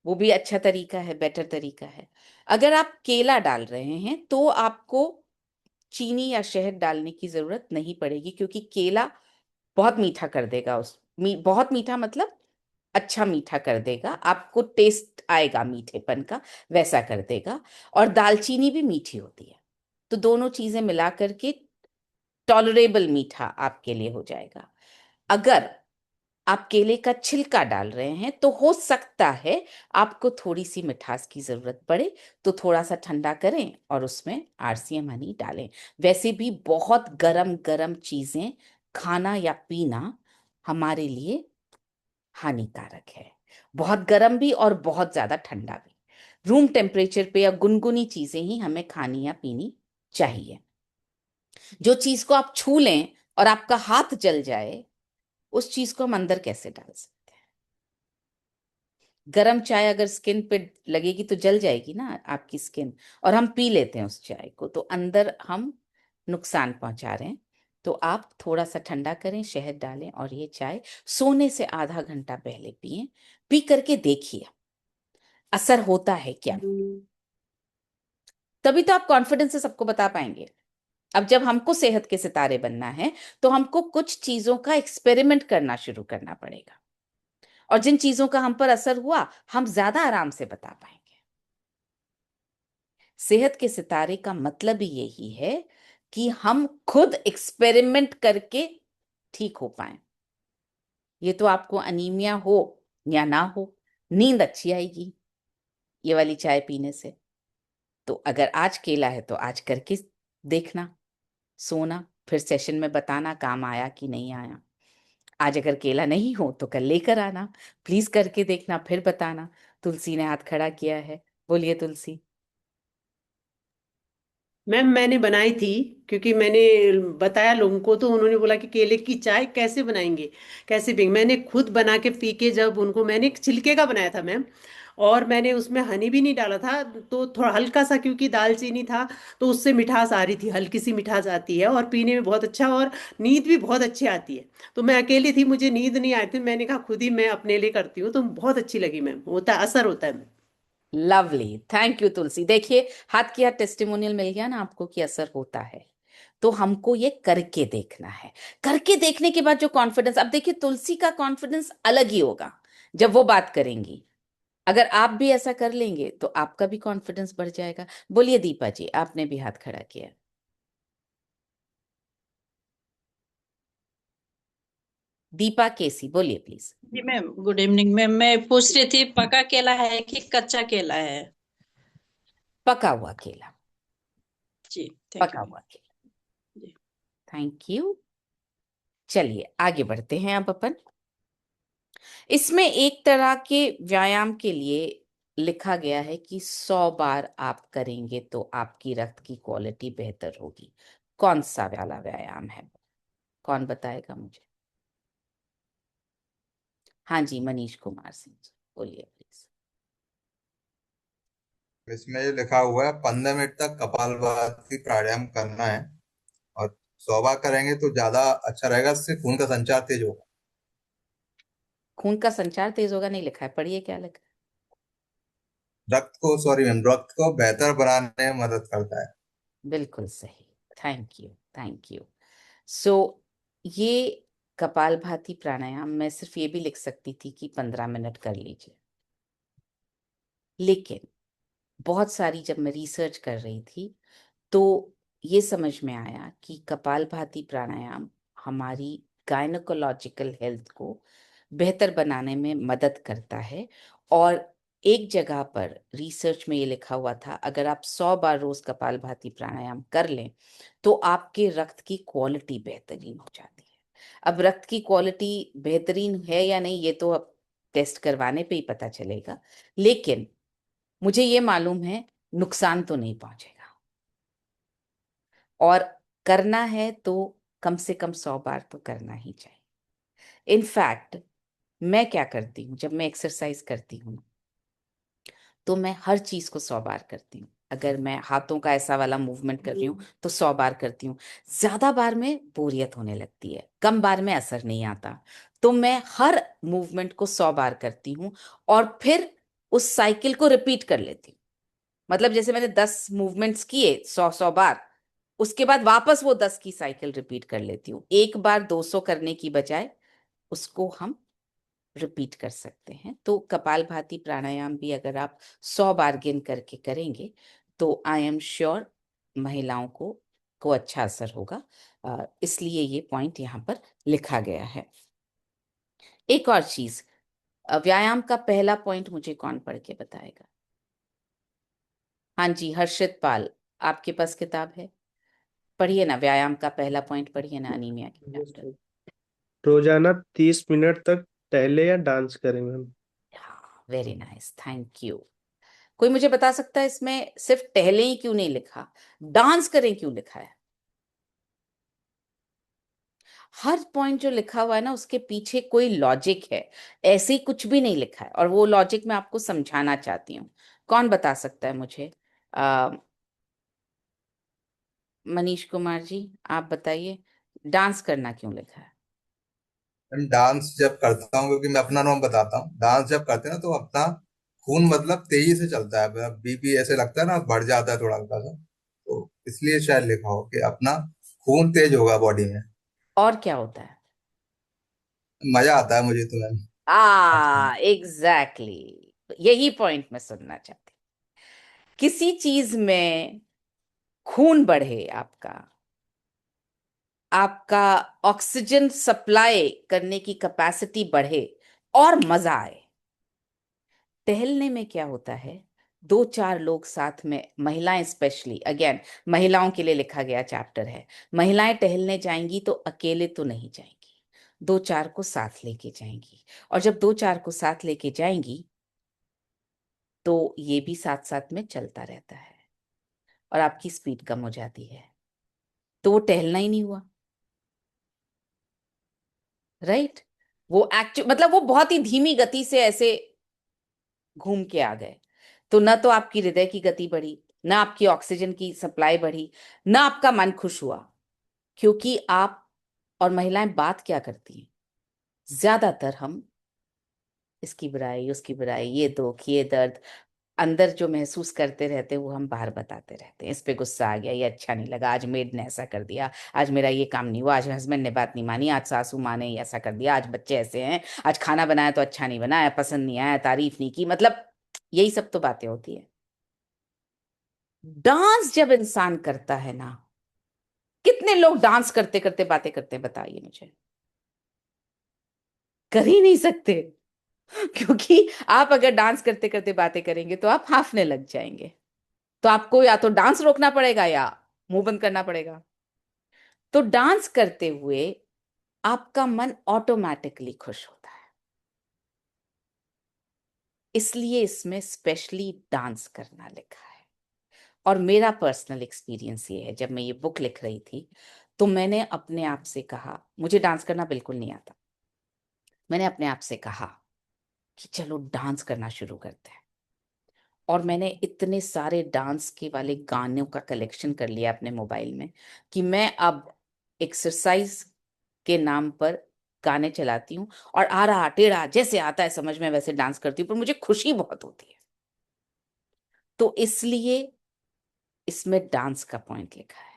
वो भी अच्छा तरीका है, बेटर तरीका है। अगर आप केला डाल रहे हैं तो आपको चीनी या शहद डालने की जरूरत नहीं पड़ेगी, क्योंकि केला बहुत मीठा कर देगा। बहुत मीठा मतलब अच्छा मीठा कर देगा, आपको टेस्ट आएगा मीठेपन का, वैसा कर देगा। और दालचीनी भी मीठी होती है, तो दोनों चीजें मिला करके टॉलरेबल मीठा आपके लिए हो जाएगा। अगर आप केले का छिलका डाल रहे हैं तो हो सकता है आपको थोड़ी सी मिठास की जरूरत पड़े, तो थोड़ा सा ठंडा करें और उसमें RCM हनी डालें। वैसे भी बहुत गरम गरम चीजें खाना या पीना हमारे लिए हानिकारक है, बहुत गर्म भी और बहुत ज्यादा ठंडा भी। रूम टेम्परेचर पे या गुनगुनी चीजें ही हमें खानी या पीनी चाहिए। जो चीज को आप छू लें और आपका हाथ जल जाए, उस चीज को हम अंदर कैसे डाल सकते हैं? गरम चाय अगर स्किन पे लगेगी तो जल जाएगी ना आपकी स्किन, और हम पी लेते हैं उस चाय को, तो अंदर हम नुकसान पहुंचा रहे हैं। तो आप थोड़ा सा ठंडा करें, शहद डालें और ये चाय सोने से आधा घंटा पहले पिएं। पी करके देखिए असर होता है क्या, तभी तो आप कॉन्फिडेंस से सबको बता पाएंगे। अब जब हमको सेहत के सितारे बनना है तो हमको कुछ चीजों का एक्सपेरिमेंट करना शुरू करना पड़ेगा, और जिन चीजों का हम पर असर हुआ हम ज्यादा आराम से बता पाएंगे। सेहत के सितारे का मतलब ही यही है कि हम खुद एक्सपेरिमेंट करके ठीक हो पाए। ये तो आपको अनीमिया हो या ना हो, नींद अच्छी आएगी ये वाली चाय पीने से। तो अगर आज केला है तो आज करके देखना, सोना, फिर सेशन में बताना काम आया कि नहीं आया। आज अगर केला नहीं हो तो कल लेकर आना, प्लीज करके देखना फिर बताना। तुलसी ने हाथ खड़ा किया है, बोलिए तुलसी। मैम मैंने बनाई थी, क्योंकि मैंने बताया लोगों को तो उन्होंने बोला कि केले की चाय कैसे बनाएंगे, कैसे पिएंगे। मैंने खुद बना के पी के, जब उनको, मैंने एक छिलके का बनाया था मैम, और मैंने उसमें हनी भी नहीं डाला था, तो थोड़ा हल्का सा, क्योंकि दालचीनी था तो उससे मिठास आ रही थी, हल्की सी मिठास आती है और पीने में बहुत अच्छा, और नींद भी बहुत अच्छी आती है। तो मैं अकेली थी, मुझे नींद नहीं आई थी, मैंने कहा खुद ही मैं अपने लिए करती हूँ, तो बहुत अच्छी लगी मैम, होता है, असर होता है। लवली, थैंक यू तुलसी। देखिए हाथ की हाथ टेस्टिमोनियल मिल गया ना आपको कि असर होता है। तो हमको ये करके देखना है। करके देखने के बाद जो कॉन्फिडेंस, अब देखिए तुलसी का कॉन्फिडेंस अलग ही होगा जब वो बात करेंगी। अगर आप भी ऐसा कर लेंगे तो आपका भी कॉन्फिडेंस बढ़ जाएगा। बोलिए दीपा जी, आपने भी हाथ खड़ा किया। दीपा केसी, बोलिए प्लीज। जी मैम, गुड इवनिंग मैम। मैं पूछ रही थी पका केला है कि कच्चा केला है? पका हुआ केला। जी, थैंक पका यू हुआ केला। मैम। Thank you. चलिए आगे बढ़ते हैं अब अपन। इसमें एक तरह के व्यायाम के लिए लिखा गया है कि 100 बार आप करेंगे तो आपकी रक्त की क्वालिटी बेहतर होगी। कौन सा वाला व्यायाम है? कौन बताएगा मुझे? हाँ जी, मनीष कुमार सिंह जी, बोलिए प्लीज। इसमें ये लिखा हुआ है 15 मिनट तक कपालभाति प्राणायाम करना है, और 100 बार करेंगे तो ज्यादा अच्छा रहेगा, इससे खून का संचार तेज होगा। खून का संचार तेज होगा नहीं लिखा है, पढ़िए क्या लिखा रक्त को बेहतर बनाने में मदद करता है। है। बिल्कुल सही, थैंक यू थैंक यू। सो ये कपालभाति प्राणायाम मैं सिर्फ ये भी लिख सकती थी कि 15 मिनट कर लीजिए, लेकिन बहुत सारी जब मैं रिसर्च कर रही थी तो ये समझ में आया कि कपालभाति प्राणायाम हमारी गायनोकोलॉजिकल हेल्थ को बेहतर बनाने में मदद करता है। और एक जगह पर रिसर्च में ये लिखा हुआ था, अगर आप 100 बार रोज कपालभाति प्राणायाम कर लें तो आपके रक्त की क्वालिटी बेहतरीन हो जाती है। अब रक्त की क्वालिटी बेहतरीन है या नहीं ये तो अब टेस्ट करवाने पे ही पता चलेगा, लेकिन मुझे ये मालूम है नुकसान तो नहीं पहुंचेगा। और करना है तो कम से कम 100 बार तो करना ही चाहिए। इनफैक्ट मैं क्या करती हूँ, जब मैं एक्सरसाइज करती हूँ तो मैं हर चीज को 100 बार करती हूँ। अगर मैं हाथों का ऐसा वाला मूवमेंट कर रही हूँ तो 100 बार करती हूँ। ज्यादा बार में बोरियत होने लगती है, कम बार में असर नहीं आता, तो मैं हर मूवमेंट को 100 बार करती हूँ और फिर उस साइकिल को रिपीट कर लेती हूँ। मतलब जैसे मैंने 10 मूवमेंट्स किए 100 बार, उसके बाद वापस वो 10 की साइकिल रिपीट कर लेती हूँ। एक बार 200 करने की बजाय उसको हम रिपीट कर सकते हैं। तो कपालभाति प्राणायाम भी अगर आप 100 बार गिन करके करेंगे तो आई एम श्योर महिलाओं को अच्छा असर होगा। इसलिए ये पॉइंट यहाँ पर लिखा गया है। एक और चीज, व्यायाम का पहला पॉइंट मुझे कौन पढ़ के बताएगा? हाँ जी, हर्षित पाल, आपके पास किताब है, पढ़िए ना, व्यायाम का पहला पॉइंट पढ़िए ना, अनीमिया के चैप्टर। रोजाना 30 मिनट तक टहले या डांस करें ma'am. Very nice, thank you. कोई मुझे बता सकता है इसमें सिर्फ टहले ही क्यों नहीं लिखा, डांस करें क्यों लिखा है? हर पॉइंट जो लिखा हुआ है ना उसके पीछे कोई लॉजिक है, ऐसे ही कुछ भी नहीं लिखा है, और वो लॉजिक मैं आपको समझाना चाहती हूँ। कौन बता सकता है मुझे? मनीष कुमार जी आप बताइए, डांस करना क्यों लिखा है? डांस जब करता हूँ, क्योंकि मैं अपना नाम बताता हूँ, डांस जब करते हैं ना तो अपना खून मतलब तेजी से चलता है, मतलब बीपी ऐसे लगता है ना बढ़ जाता है थोड़ा हल्का सा, तो इसलिए शायद लिखा हो कि अपना खून तेज होगा बॉडी में। और क्या होता है? मजा आता है मुझे तो मैम। एग्जैक्टली, यही पॉइंट मैं सुनना चाहती। किसी चीज में खून बढ़े, आपका आपका ऑक्सीजन सप्लाई करने की कैपेसिटी बढ़े और मजा आए। टहलने में क्या होता है, 2-4 लोग साथ में, महिलाएं स्पेशली, अगेन महिलाओं के लिए लिखा गया चैप्टर है, महिलाएं टहलने जाएंगी तो अकेले तो नहीं जाएंगी, 2-4 को साथ लेके जाएंगी। और जब 2-4 को साथ लेके जाएंगी तो ये भी साथ साथ में चलता रहता है और आपकी स्पीड कम हो जाती है, तो वो टहलना ही नहीं हुआ, राइट? वो एक्चुअल मतलब वो बहुत ही धीमी गति से ऐसे घूम के आ गए, तो ना तो आपकी हृदय की गति बढ़ी, ना आपकी ऑक्सीजन की सप्लाई बढ़ी, ना आपका मन खुश हुआ। क्योंकि आप और महिलाएं बात क्या करती हैं, ज्यादातर हम इसकी बुराई उसकी बुराई, ये दुख ये दर्द अंदर जो महसूस करते रहते हैं वो हम बाहर बताते रहते हैं। इस पे गुस्सा आ गया, ये अच्छा नहीं लगा, आज मेड ने ऐसा कर दिया, आज मेरा ये काम नहीं हुआ, आज हस्बैंड ने बात नहीं मानी, आज सासू माँ ने ऐसा कर दिया, आज बच्चे ऐसे हैं, आज खाना बनाया तो अच्छा नहीं बनाया, पसंद नहीं आया, तारीफ नहीं की, मतलब यही सब तो बातें होती है। डांस जब इंसान करता है ना, कितने लोग डांस करते करते बातें करते हैं बताइए मुझे? कर ही नहीं सकते, क्योंकि आप अगर डांस करते करते बातें करेंगे तो आप हाफने लग जाएंगे, तो आपको या तो डांस रोकना पड़ेगा या मुंह बंद करना पड़ेगा। तो डांस करते हुए आपका मन ऑटोमेटिकली खुश होता है। इसलिए इसमें स्पेशली डांस करना लिखा है। और मेरा पर्सनल एक्सपीरियंस ये है, जब मैं ये बुक लिख रही थी तो मैंने अपने आप से कहा, मुझे डांस करना बिल्कुल नहीं आता, मैंने अपने आप से कहा कि चलो डांस करना शुरू करते हैं। और मैंने इतने सारे डांस के वाले गानों का कलेक्शन कर लिया अपने मोबाइल में कि मैं अब एक्सरसाइज के नाम पर गाने चलाती हूँ और आ रहा टेढ़ा जैसे आता है समझ में वैसे डांस करती हूँ, पर मुझे खुशी बहुत होती है। तो इसलिए इसमें डांस का पॉइंट लिखा है।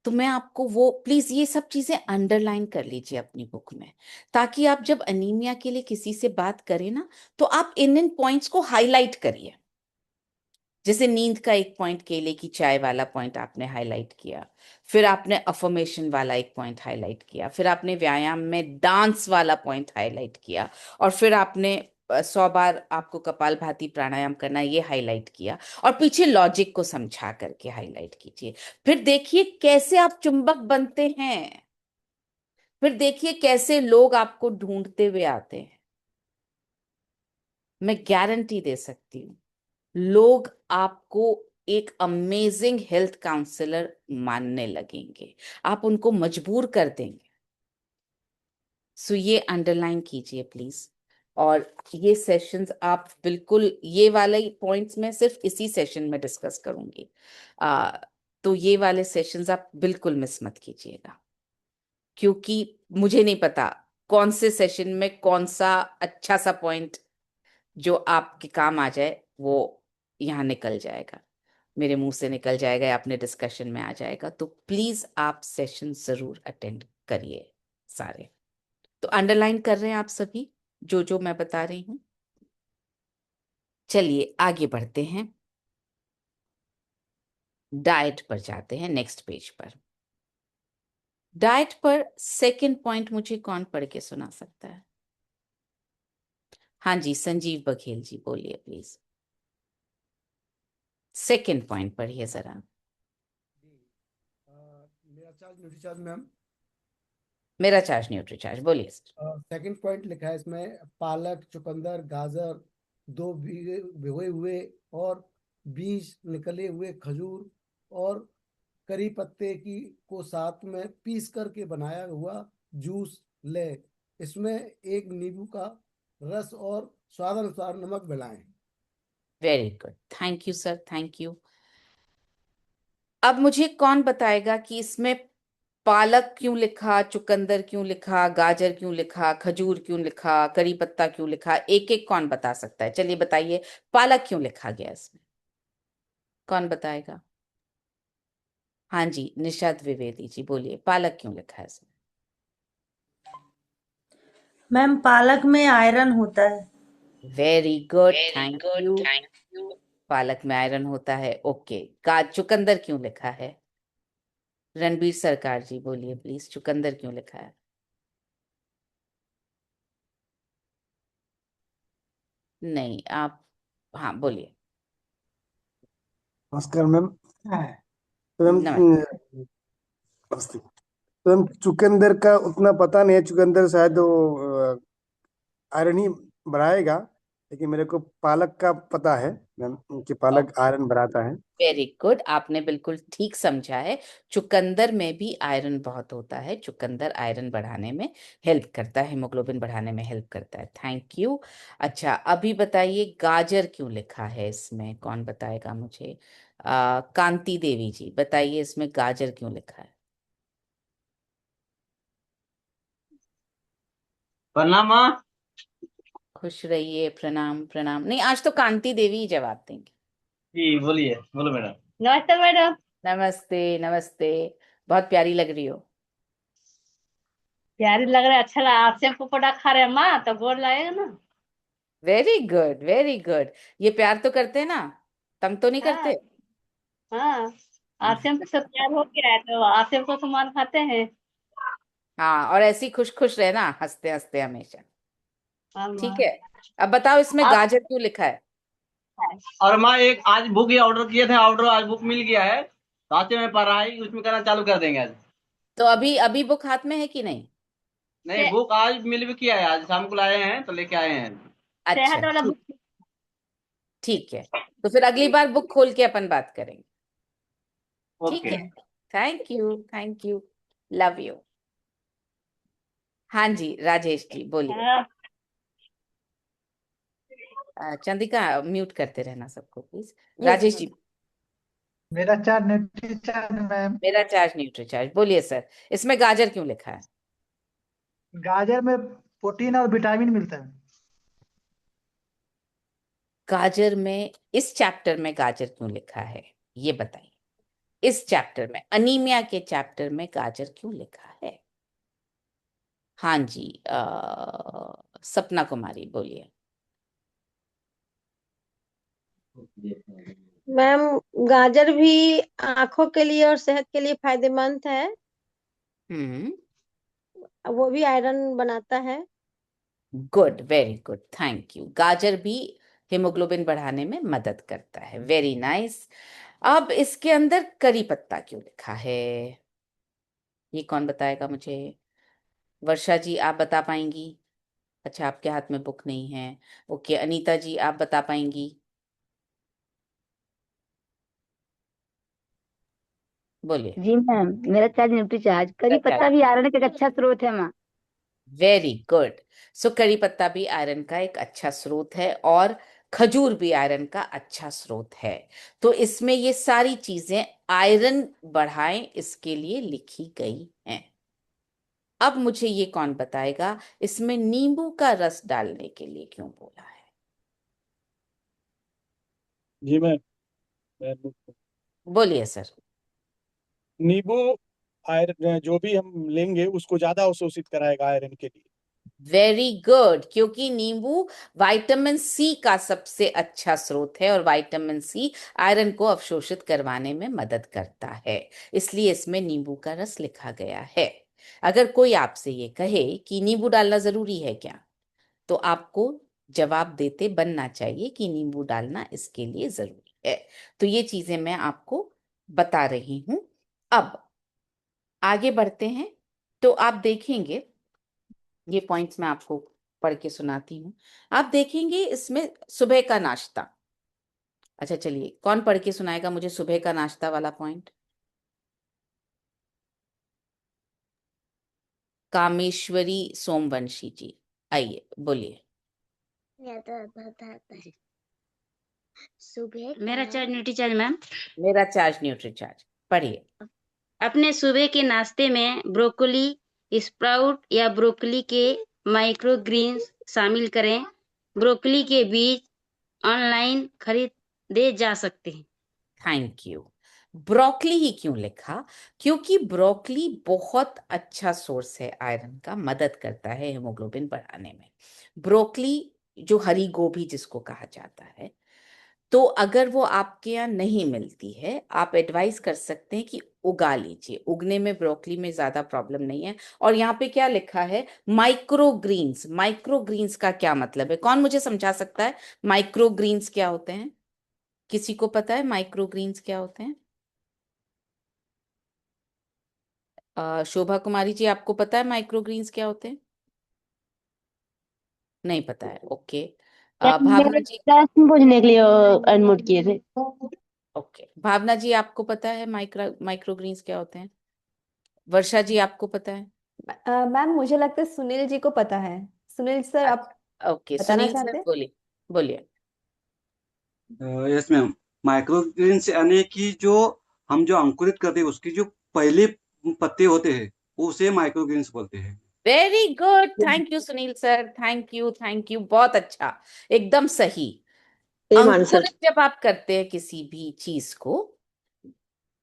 तो मैं आपको वो प्लीज ये सब चीजें अंडरलाइन कर लीजिए अपनी बुक में, ताकि आप जब अनीमिया के लिए किसी से बात करें ना तो आप इन पॉइंट्स को हाईलाइट करिए। जैसे नींद का एक पॉइंट, केले की चाय वाला पॉइंट आपने हाईलाइट किया, फिर आपने अफर्मेशन वाला एक पॉइंट हाईलाइट किया, फिर आपने व्यायाम में डांस वाला पॉइंट हाईलाइट किया, और फिर आपने 100 बार आपको कपालभाति प्राणायाम करना ये हाईलाइट किया, और पीछे लॉजिक को समझा करके हाईलाइट कीजिए। फिर देखिए कैसे आप चुंबक बनते हैं, फिर देखिए कैसे लोग आपको ढूंढते हुए आते हैं। मैं गारंटी दे सकती हूँ लोग आपको एक अमेजिंग हेल्थ काउंसलर मानने लगेंगे, आप उनको मजबूर कर देंगे। सो ये अंडरलाइन कीजिए प्लीज। और ये सेशंस आप बिल्कुल, ये वाले पॉइंट्स में सिर्फ इसी सेशन में डिस्कस करूंगी, तो ये वाले सेशंस आप बिल्कुल मिस मत कीजिएगा, क्योंकि मुझे नहीं पता कौन से सेशन में कौन सा अच्छा सा पॉइंट जो आपके काम आ जाए वो यहाँ निकल जाएगा, मेरे मुंह से निकल जाएगा या अपने डिस्कशन में आ जाएगा। तो प्लीज आप सेशन जरूर अटेंड करिए सारे। तो अंडरलाइन कर रहे हैं आप सभी जो जो मैं बता रही हूं। चलिए आगे बढ़ते हैं, डाइट पर जाते हैं, नेक्स्ट पेज पर। डाइट पर सेकंड पॉइंट मुझे कौन पढ़ के सुना सकता है? हाँ जी, संजीव बघेल जी बोलिए प्लीज, सेकंड पॉइंट पढ़िए जरा। मेरा चार्ज न्यूट्रीचार्ज मैम। मेरा चार्ज न्यूट्रीचार्ज, बोलिए सर। सेकंड पॉइंट लिखा है इसमें, पालक, चुकंदर, गाजर, 2 भिगोए हुए और बीज निकले हुए खजूर और करी पत्ते की को साथ में पीस करके बनाया हुआ जूस ले। इसमें एक नींबू का रस और स्वाद अनुसार नमक मिलाएं। Very good, thank you sir, thank you. अब मुझे कौन बताएगा कि इसमें पालक क्यों लिखा, चुकंदर क्यों लिखा, गाजर क्यों लिखा, खजूर क्यों लिखा, करी पत्ता क्यों लिखा? एक एक कौन बता सकता है? चलिए बताइए, पालक क्यों लिखा गया इसमें, कौन बताएगा? हाँ जी, निषाद द्विवेदी जी बोलिए, पालक क्यों लिखा है इसमें? मैम पालक में आयरन होता है। Very good, thank you. पालक में आयरन होता है, ओके। चुकंदर क्यों लिखा है? रणबीर सरकार जी बोलिए प्लीज, चुकंदर क्यों लिखा है? नहीं आप, हाँ बोलिए। नमस्कार मैम। तो मैम नमस्ते। नमस्ते। तो मैम चुकंदर का उतना पता नहीं है, चुकंदर शायद वो आयरन ही बढ़ाएगा, लेकिन मेरे को पालक का पता है मैम कि पालक आयरन बढ़ाता है। वेरी गुड, आपने बिल्कुल ठीक समझा है। चुकंदर में भी आयरन बहुत होता है, चुकंदर आयरन बढ़ाने में हेल्प करता है, हीमोग्लोबिन बढ़ाने में हेल्प करता है। Thank you. अच्छा अभी बताइए, गाजर क्यों लिखा है इसमें, कौन बताएगा मुझे? कांति देवी जी बताइए, इसमें गाजर क्यों लिखा है? प्रणाम माँ। खुश रहिए, प्रणाम प्रणाम। नहीं, आज तो कांति देवी ही जवाब देंगे। जी बोलिए, बोलो मैडम। नमस्ते मैडम। नमस्ते नमस्ते, बहुत प्यारी लग रही हो। प्यारी लग रहा है, अच्छा लगा। आपसे पकोड़ा खा रहे हैं माँ तो गोर लगेगा ना। Very good very good. ये प्यार तो करते हैं ना, तंग तो नहीं हाँ करते? हाँ, आसिम से प्यार हो गया है तो आसिम को सामान खाते हैं। हाँ, और ऐसी खुश खुश रहना, हंसते हंसते हमेशा। हाँ ठीक माँ। है, अब बताओ इसमें आप गाजर क्यों लिखा है? और माँ एक आज बुक ये ऑर्डर किए थे, ऑर्डर आज बुक मिल गया है, रास्ते में पढ़ाई उसमें करना चालू कर देंगे आज। तो अभी अभी बुक हाथ में है कि नहीं? नहीं, बुक आज मिल भी किया है, आज शाम को लाए हैं तो लेके आए हैं। अच्छा सेहत वाला ठीक, बुक। ठीक है। तो फिर अगली बार बुक खोल के अपन बात करेंगे, ठीक ओके। है। Thank you, love you. हाँ जी राजेश जी बोलिए। हाँ, चंदिका म्यूट करते रहना सबको प्लीज। Yes Rajesh ma'am. जी, मेरा चार्ज न्यूट्री चार्ज मैम। मेरा चार्ज न्यूट्री चार्ज, बोलिए सर। इसमें गाजर क्यों लिखा है? गाजर में प्रोटीन और विटामिन मिलता है। गाजर में, इस चैप्टर में गाजर क्यों लिखा है ये बताइए। इस चैप्टर में, अनीमिया के चैप्टर में गाजर क्यों लिखा है? हाँ जी, सपना कुमारी बोलिए। मैम, गाजर भी आंखों के लिए और सेहत के लिए फायदेमंद है। हम्म, वो भी आयरन बनाता है। Good, very good, thank you. गाजर भी हेमोग्लोबिन बढ़ाने में मदद करता है, वेरी नाइस। अब इसके अंदर करी पत्ता क्यों लिखा है, ये कौन बताएगा मुझे? वर्षा जी आप बता पाएंगी? अच्छा, आपके हाथ में बुक नहीं है। ओके, अनीता जी आप बता पाएंगी? बोलिए। जी मैम, मेरा चार्ज न्यूट्री चार्ज। करी पत्ता भी आयरन का एक अच्छा स्रोत है माँ। Very good. सो करी पत्ता भी आयरन का एक अच्छा स्रोत है, और खजूर भी आयरन का अच्छा स्रोत है। तो इसमें ये सारी चीजें आयरन बढ़ाएं इसके लिए लिखी गई हैं। अब मुझे ये कौन बताएगा, इसमें नींबू का रस डालने के लिए क्यों बोला है? जी बोलिए सर। नींबू आयरन जो भी हम लेंगे उसको ज्यादा अवशोषित कराएगा आयरन के लिए। वेरी गुड, क्योंकि नींबू विटामिन सी का सबसे अच्छा स्रोत है, और विटामिन सी आयरन को अवशोषित करवाने में मदद करता है, इसलिए इसमें नींबू का रस लिखा गया है। अगर कोई आपसे ये कहे कि नींबू डालना जरूरी है क्या, तो आपको जवाब देते बनना चाहिए कि नींबू डालना इसके लिए जरूरी है। तो ये चीजें मैं आपको बता रही हूं। अब आगे बढ़ते हैं, तो आप देखेंगे, ये पॉइंट्स मैं आपको पढ़ के सुनाती हूँ। आप देखेंगे इसमें सुबह का नाश्ता। अच्छा चलिए, कौन पढ़ के सुनाएगा मुझे सुबह का नाश्ता वाला पॉइंट? कामेश्वरी सोमवंशी जी, आइए बोलिए। सुबह मेरा चार्ज न्यूट्री चार्ज मैम। मेरा चार्ज न्यूट्री चार्ज, पढ़िए। अपने सुबह के नाश्ते में ब्रोकली, स्प्राउट या ब्रोकली के माइक्रो ग्रीन्स शामिल करें। ब्रोकली के बीज ऑनलाइन खरीदे जा सकते हैं। Thank you. ब्रोकली ही क्यों लिखा? क्योंकि ब्रोकली बहुत अच्छा सोर्स है आयरन का, मदद करता है हेमोग्लोबिन बढ़ाने में। ब्रोकली, जो हरी गोभी जिसको कहा जाता है, तो अगर वो आपके यहाँ नहीं मिलती है, आप एडवाइस कर सकते हैं कि उगा लीजिए। उगने में ब्रोकली में ज्यादा प्रॉब्लम नहीं है। और यहाँ पे क्या लिखा है, माइक्रो ग्रीन्स। माइक्रो ग्रीन्स का क्या मतलब है, कौन मुझे समझा सकता है? माइक्रो ग्रीन्स क्या होते हैं? किसी को पता है माइक्रो ग्रीन्स क्या होते हैं? शोभा कुमारी जी आपको पता है माइक्रो ग्रीन्स क्या होते हैं? नहीं पता है, ओके। भावना मेरे जी, प्रश्न पूछने के लिए अनम्यूट किए थे। ओके, भावना जी आपको पता है माइक्रो ग्रीन्स क्या होते हैं? वर्षा जी आपको पता है? मैम, मुझे लगता है सुनील जी को पता है। सुनील सर, आप ओके, बताना सुनील सर चाहते हैं? बोलिए, बोलिए। Yes ma'am. माइक्रोग्रीन्स यानी कि जो हम जो अंकुरित करते हैं उसकी जो पहले पत्ते होते हैं उसे माइक्रोग्रीन्स बोलते हैं। Very good, thank you Sunil sir, thank you, बहुत अच्छा, एकदम सही। Same answer. अंकुरित जब आप करते हैं किसी भी चीज को,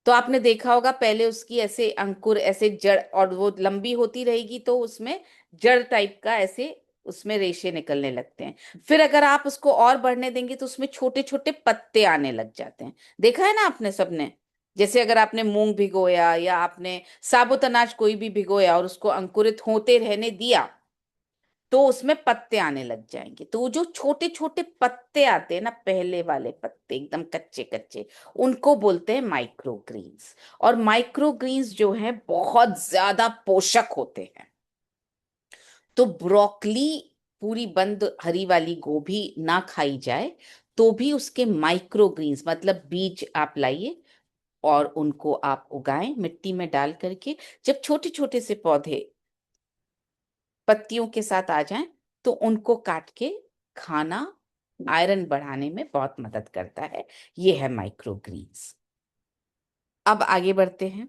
तो आपने देखा होगा पहले उसकी ऐसे अंकुर, ऐसे जड़, और वो लंबी होती रहेगी तो उसमें जड़ टाइप का ऐसे उसमें रेशे निकलने लगते हैं। फिर अगर आप उसको और बढ़ने देंगे तो उसमें छोटे छोटे पत्ते आने लग जाते हैं। देखा है ना आपने सबने? जैसे अगर आपने मूंग भिगोया या आपने साबुत अनाज कोई भी भिगोया और उसको अंकुरित होते रहने दिया, तो उसमें पत्ते आने लग जाएंगे। तो वो जो छोटे छोटे पत्ते आते हैं ना, पहले वाले पत्ते एकदम कच्चे कच्चे, उनको बोलते हैं माइक्रो ग्रीन्स। और माइक्रो ग्रीन्स जो है बहुत ज्यादा पोषक होते हैं। तो ब्रोकली पूरी बंद हरी वाली गोभी ना खाई जाए तो भी उसके माइक्रो ग्रीन्स मतलब बीज आप लाइए और उनको आप उगाएं मिट्टी में डाल करके। जब छोटे छोटे से पौधे पत्तियों के साथ आ जाएं तो उनको काट के खाना आयरन बढ़ाने में बहुत मदद करता है। ये है माइक्रो ग्रीन्स। अब आगे बढ़ते हैं।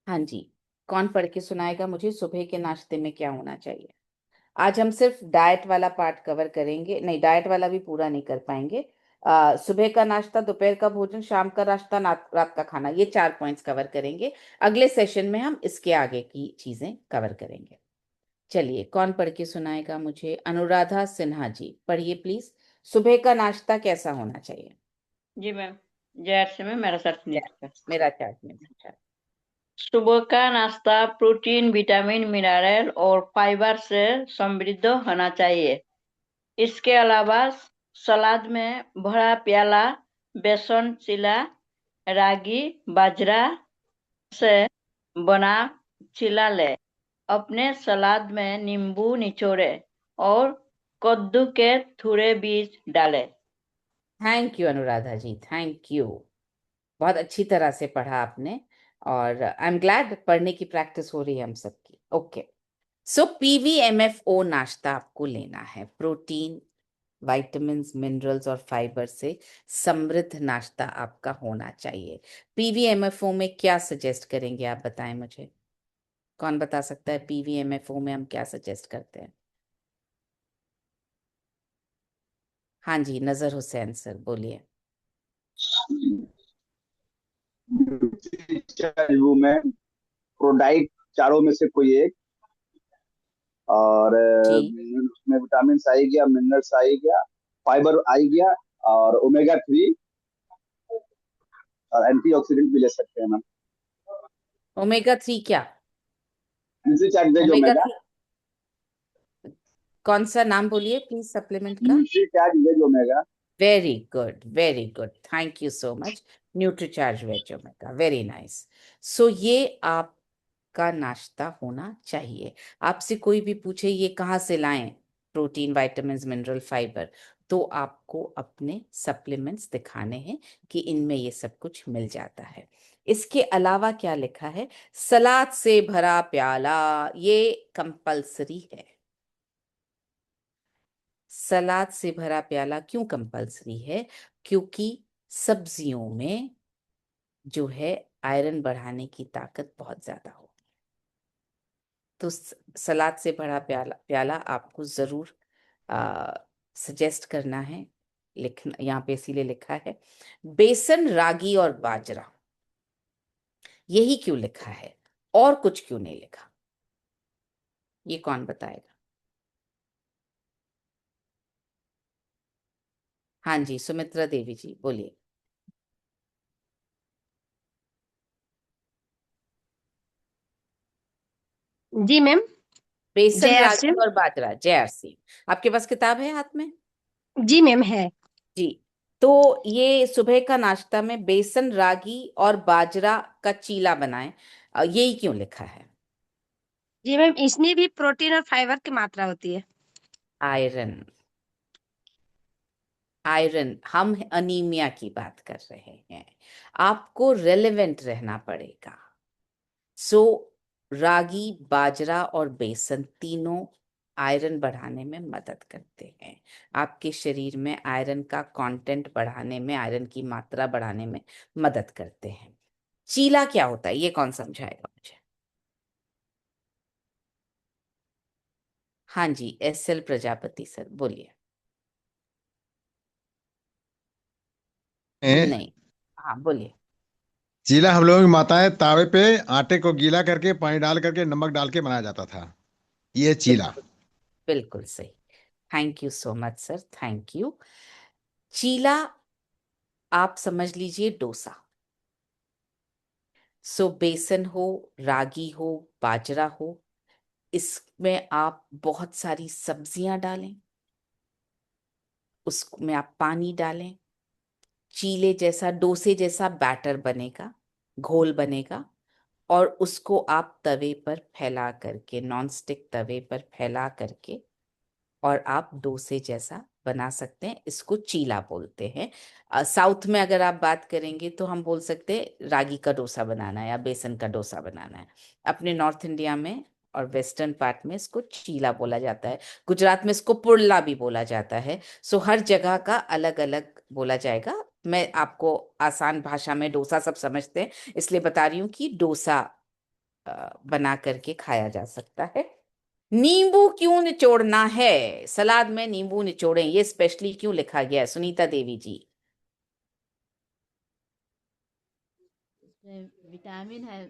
हाँ जी, कौन पढ़ के सुनाएगा मुझे सुबह के नाश्ते में क्या होना चाहिए? आज हम सिर्फ डाइट वाला पार्ट कवर करेंगे, नहीं डाइट वाला भी पूरा नहीं कर पाएंगे। सुबह का नाश्ता, दोपहर का भोजन, शाम का नाश्ता, रात का खाना, ये 4 पॉइंट्स कवर करेंगे। अगले सेशन में हम इसके आगे की चीजें कवर करेंगे। चलिए, कौन पढ़ के सुनाएगा मुझे? अनुराधा सिन्हा जी, पढ़िए प्लीज। सुबह का नाश्ता कैसा होना चाहिए? जी मैम, जैसे में मेरा सर्च नहीं था। मेरा चार्ट में सुबह का नाश्ता प्रोटीन, विटामिन, मिनरल और फाइबर से समृद्ध होना चाहिए। इसके अलावा सलाद में भरा प्याला बेसन चिला, रागी, बाजरा से बना चिला ले। अपने सलाद में नींबू निचोड़े और कद्दू के थोड़े बीज डालें। Thank you Anuradha ji, thank you. बहुत अच्छी तरह से पढ़ा आपने और आई एम ग्लैड पढ़ने की प्रैक्टिस हो रही है हम सबकी। ओके, सो PVMFO नाश्ता आपको लेना है। प्रोटीन, विटामिन्स, मिनरल्स और फाइबर से समृद्ध नाश्ता आपका होना चाहिए। PVMFO में क्या सजेस्ट करेंगे आप बताएं मुझे? कौन बता सकता है PVMFO में हम क्या सजेस्ट करते हैं? हाँ जी, नजर हुसैन सर बोलिए। में प्रोडाइट चारों में से कोई एक, और उसमें विटामिन आ ही गया, मिनरल्स आ ही गया, फाइबर आ ही गया, और ओमेगा 3 और एंटीऑक्सीडेंट भी ले सकते हैं मैम। ओमेगा 3 क्या? Nutricharge veg omega omega. 3 कौन सा नाम बोलिए प्लीज सप्लीमेंट का? Nutricharge veg omega. Very good, very good, thank you so much. Nutricharge veg omega, very nice. So ये आपका नाश्ता होना चाहिए। आपसे कोई भी पूछे ये कहाँ से लाएं प्रोटीन, विटामिन्स, मिनरल, फाइबर, तो आपको अपने सप्लीमेंट्स दिखाने हैं कि इनमें ये सब कुछ मिल जाता है। इसके अलावा क्या लिखा है? सलाद से भरा प्याला, ये कंपल्सरी है। सलाद से भरा प्याला क्यों कंपल्सरी है? क्योंकि सब्जियों में जो है आयरन बढ़ाने की ताकत बहुत ज्यादा हो, तो सलाद से भरा प्याला आपको जरूर सजेस्ट करना है। लिखना यहाँ पे इसीलिए लिखा है। बेसन, रागी और बाजरा, यही क्यों लिखा है और कुछ क्यों नहीं लिखा? ये कौन बताएगा? हाँ जी, सुमित्रा देवी जी बोलिए। जी मैम। बेसन, जय रागी आरसी। और बाजरा, JRC। आपके पास किताब है हाथ में? जी मैम है। जी, तो ये सुबह का नाश्ता में बेसन, रागी और बाजरा का चीला बनाएं, यही क्यों लिखा है? जी मैम, इसमें भी प्रोटीन और फाइबर की मात्रा होती है। आयरन, आयरन, हम अनीमिया की बात कर रहे हैं, आपको रेलेवेंट रहना पड़ेगा। सो रागी, बाजरा और बेसन तीनों आयरन बढ़ाने में मदद करते हैं। आपके शरीर में आयरन का कंटेंट बढ़ाने में, आयरन की मात्रा बढ़ाने में मदद करते हैं। चीला क्या होता है ये कौन समझाएगा मुझे? हाँ जी, SL प्रजापति सर बोलिए। नहीं, हाँ बोलिए। चीला हम लोगों की माताएं तावे पे आटे को गीला करके पानी डाल करके नमक डाल के बनाया जाता था, ये चीला। बिल्कुल सही, thank you so much sir, thank you. चीला आप समझ लीजिए डोसा। सो बेसन हो, रागी हो, बाजरा हो, इसमें आप बहुत सारी सब्जियां डालें, उसमें आप पानी डालें, चीले जैसा, डोसे जैसा बैटर बनेगा, घोल बनेगा, और उसको आप तवे पर फैला करके, नॉन स्टिक तवे पर फैला करके, और आप डोसे जैसा बना सकते हैं। इसको चीला बोलते हैं। साउथ में अगर आप बात करेंगे तो हम बोल सकते हैं रागी का डोसा बनाना है या बेसन का डोसा बनाना है। अपने नॉर्थ इंडिया में और वेस्टर्न पार्ट में इसको चीला बोला जाता है। गुजरात में इसको पुरला भी बोला जाता है। सो हर जगह का अलग अलग बोला जाएगा। मैं आपको आसान भाषा में डोसा सब समझते हैं इसलिए बता रही हूँ कि डोसा बना करके खाया जा सकता है। नींबू क्यों निचोड़ना है? सलाद में नींबू निचोड़ें, ये स्पेशली क्यों लिखा गया है सुनीता देवी जी? इसमें विटामिन है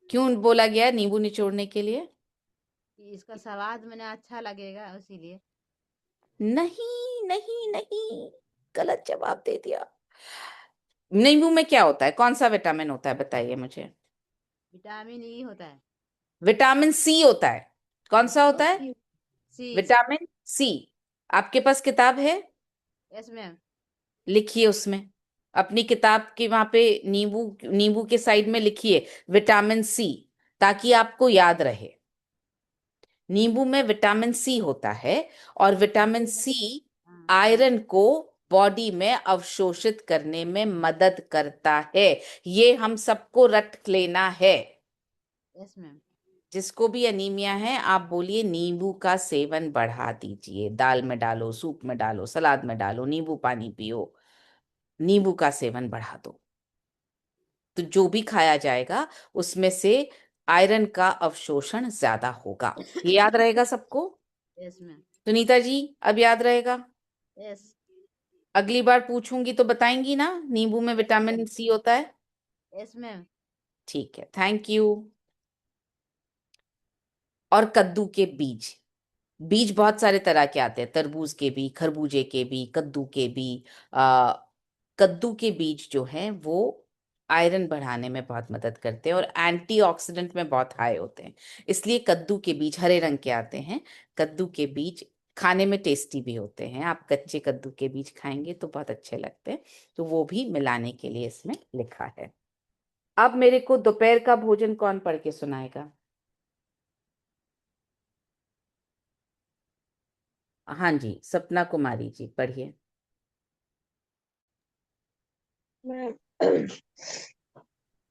क्यों बोला गया है नींबू निचोड़ने के लिए? कि इसका सलाद मैंने अच्छा लगेगा इसीलिए। नहीं नहीं नहीं, गलत जवाब दे दिया। नींबू में क्या होता है? कौन सा विटामिन होता है बताइए मुझे। विटामिन ई होता है। विटामिन सी होता है। कौन सा होता है? सी। Vitamin C. आपके पास किताब है? Yes ma'am. लिखिए उसमें, अपनी किताब के वहां पे नींबू नींबू के साइड में लिखिए विटामिन सी, ताकि आपको याद रहे। नींबू में विटामिन सी होता है और विटामिन सी आयरन को बॉडी में अवशोषित करने में मदद करता है। ये हम सबको रट लेना है। Yes ma'am. जिसको भी अनीमिया है आप बोलिए नींबू का सेवन बढ़ा दीजिए। दाल में डालो, सूप में डालो, सलाद में डालो, नींबू पानी पियो, नींबू का सेवन बढ़ा दो। तो जो भी खाया जाएगा उसमें से आयरन का अवशोषण ज्यादा होगा। ये याद रहेगा सबको? Yes ma'am. सुनीता जी अब याद रहेगा? यस। अगली बार पूछूंगी तो बताएंगी ना नींबू में विटामिन सी होता है? Yes ma'am. ठीक है, थैंक यू। और कद्दू के बीज, बीज बहुत सारे तरह के आते हैं। तरबूज के भी, खरबूजे के भी, कद्दू के भी। आ, कद्दू के बीज जो हैं वो आयरन बढ़ाने में बहुत मदद करते हैं और एंटीऑक्सीडेंट में बहुत हाई होते हैं। इसलिए कद्दू के बीज हरे रंग के आते हैं। कद्दू के बीज खाने में टेस्टी भी होते हैं। आप कच्चे कद्दू के बीज खाएंगे तो बहुत अच्छे लगते हैं। तो वो भी मिलाने के लिए इसमें लिखा है। अब मेरे को दोपहर का भोजन कौन पढ़ के सुनाएगा? हाँ जी, सपना कुमारी जी पढ़िए। मैम,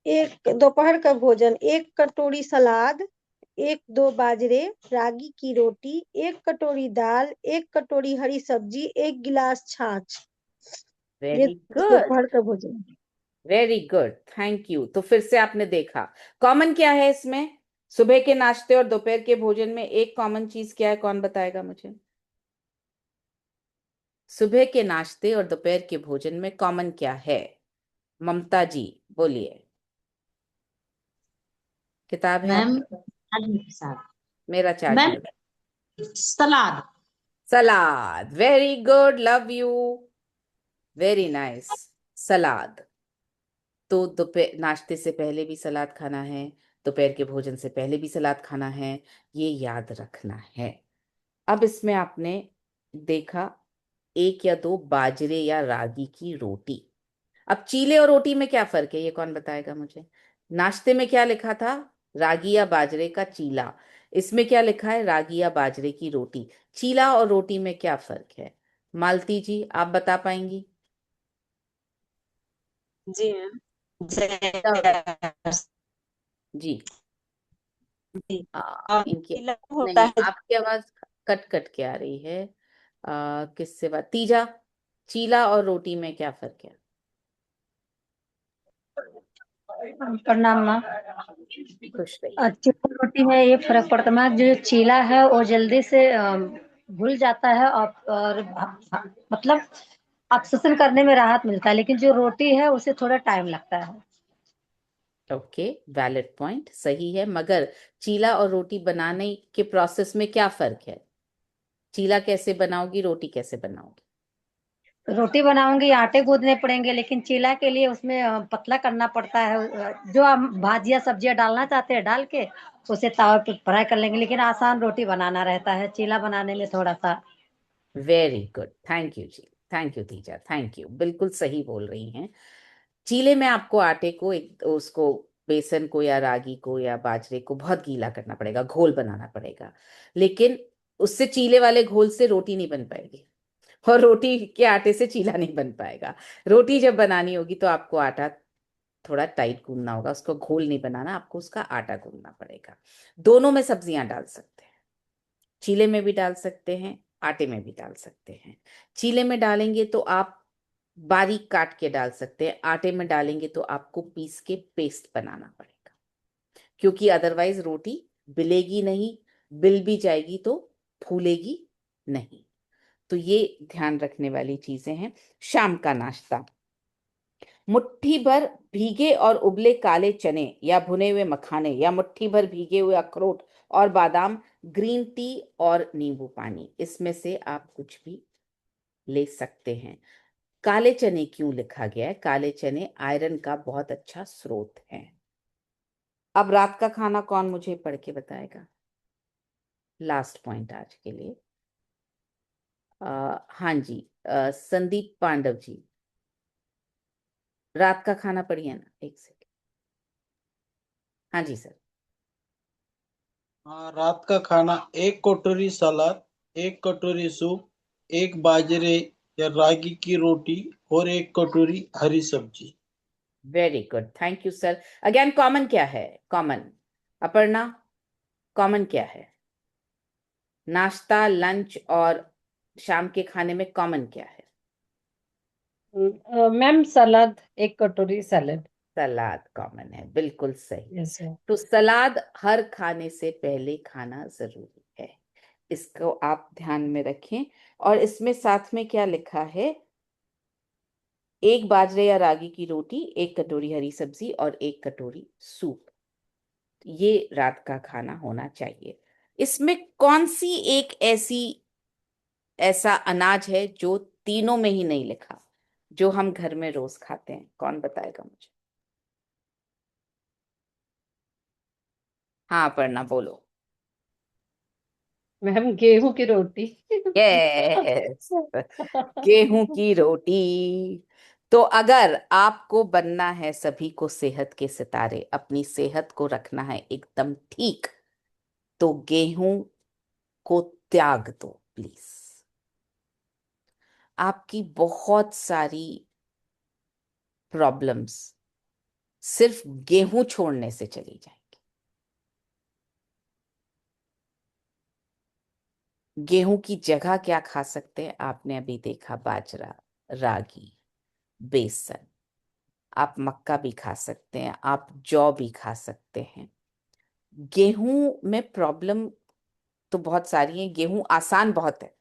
एक दोपहर का भोजन, एक कटोरी सलाद, एक दो बाजरे रागी की रोटी, एक कटोरी दाल, एक कटोरी हरी सब्जी, एक गिलास छाछ। ये वेरी गुड, दोपहर का भोजन है। Very good, thank you. तो फिर से आपने देखा कॉमन क्या है इसमें? सुबह के नाश्ते और दोपहर के भोजन में एक कॉमन चीज क्या है? कौन बताएगा मुझे? सुबह के नाश्ते और दोपहर के भोजन में कॉमन क्या है? ममता जी बोलिए। किताब है मैम आपकी? मेरा चार्ट मैम है। Salad. Salad, very good, love you, very nice. Salad. तो दोपहर नाश्ते से पहले भी सलाद खाना है, दोपहर के भोजन से पहले भी सलाद खाना है, ये याद रखना है। अब इसमें आपने देखा एक या दो बाजरे या रागी की रोटी। अब चीले और रोटी में क्या फर्क है ये कौन बताएगा मुझे? नाश्ते में क्या लिखा था? रागी या बाजरे का चीला। इसमें क्या लिखा है? रागी या बाजरे की रोटी। चीला और रोटी में क्या फर्क है? मालती जी आप बता पाएंगी? जी मैम। जी जी। इनकी चीला होता नहीं, है। आपकी आवाज कट कट के आ रही है। किससे बात? तीजा, चीला और रोटी में क्या फर्क है? प्रणाम मैम। खुश रहिए। चिकन रोटी में ये फर्क पड़ता है मैम, जो चीला है वो जल्दी से घुल जाता है और मतलब ऑक्सीजन करने में राहत मिलता है, लेकिन जो रोटी है उसे थोड़ा टाइम लगता है। ओके, वैलिड पॉइंट, सही है। मगर चीला और रोटी बनाने के प्रोसेस में क्या फर्क है? चीला कैसे बनाओगी, रोटी कैसे बनाओगी? रोटी बनाऊंगी आटे गूंदने पड़ेंगे, लेकिन चीला के लिए उसमें पतला करना पड़ता है। जो हम भाजिया सब्जियां डालना चाहते हैं डाल के उसे तवा पे फ्राई कर लेंगे, लेकिन आसान रोटी बनाना रहता है, चीला बनाने में थोड़ा सा। वेरी गुड, थैंक यू जी, thank you Teeja, thank you, बिल्कुल सही बोल रही हैं। चीले में आपको आटे को एक उसको बेसन को या रागी को या बाजरे को बहुत गीला करना पड़ेगा, घोल बनाना पड़ेगा। लेकिन उससे चीले वाले घोल से रोटी नहीं बन पाएगी, और रोटी के आटे से चीला नहीं बन पाएगा। रोटी जब बनानी होगी तो आपको आटा थोड़ा टाइट गूंदना होगा, उसको घोल नहीं बनाना, आपको उसका आटा गूंदना पड़ेगा। दोनों में सब्जियां डाल सकते हैं, चीले में भी डाल सकते हैं, आटे में भी डाल सकते हैं। चीले में डालेंगे तो आप बारीक काट के डाल सकते हैं, आटे में डालेंगे तो आपको पीस के पेस्ट बनाना पड़ेगा, क्योंकि अदरवाइज रोटी बिलेगी नहीं, बिल भी जाएगी तो फूलेगी नहीं। तो ये ध्यान रखने वाली चीजें हैं। शाम का नाश्ता, मुट्ठी भर भीगे और उबले काले चने या भुने हुए मखाने या मुट्ठी भर भीगे हुए अखरोट और बादाम, ग्रीन टी और नींबू पानी, इसमें से आप कुछ भी ले सकते हैं। काले चने क्यों लिखा गया है? काले चने आयरन का बहुत अच्छा स्रोत है। अब रात का खाना कौन मुझे पढ़ के बताएगा? लास्ट पॉइंट आज के लिए। हाँ जी, संदीप पांडव जी, रात का खाना पढ़िए ना, एक सेकंड। हाँ जी सर। हाँ, रात का खाना 1 कटोरी सलाद, 1 कटोरी सूप, 1 बाजरे या रागी की रोटी और 1 कटोरी हरी सब्जी। Very good, thank you sir. Again common क्या है? कॉमन, अपर्णा, कॉमन क्या है? नाश्ता, लंच और शाम के खाने में कॉमन क्या है? मैम सलाद, 1 कटोरी सलाद। सलाद कॉमन है, बिल्कुल सही। Yes sir. तो सलाद हर खाने से पहले खाना जरूरी है, इसको आप ध्यान में रखें। और इसमें साथ में क्या लिखा है? 1 बाजरे या रागी की रोटी, 1 कटोरी हरी सब्जी और 1 कटोरी सूप, ये रात का खाना होना चाहिए। इसमें कौन सी एक ऐसा अनाज है जो तीनों में ही नहीं लिखा, जो हम घर में रोज खाते हैं? कौन बताएगा मुझे? हाँ अपर्णा बोलो। मैम गेहूं की रोटी। यस, गेहूं की रोटी। तो अगर आपको बनना है सभी को सेहत के सितारे, अपनी सेहत को रखना है एकदम ठीक, तो गेहूं को त्याग दो प्लीज। आपकी बहुत सारी प्रॉब्लम्स सिर्फ गेहूं छोड़ने से चली जाएंगी। गेहूं की जगह क्या खा सकते हैं? आपने अभी देखा, बाजरा, रागी, बेसन, आप मक्का भी खा सकते हैं, आप जौ भी खा सकते हैं। गेहूं में प्रॉब्लम तो बहुत सारी है। गेहूं आसान बहुत है,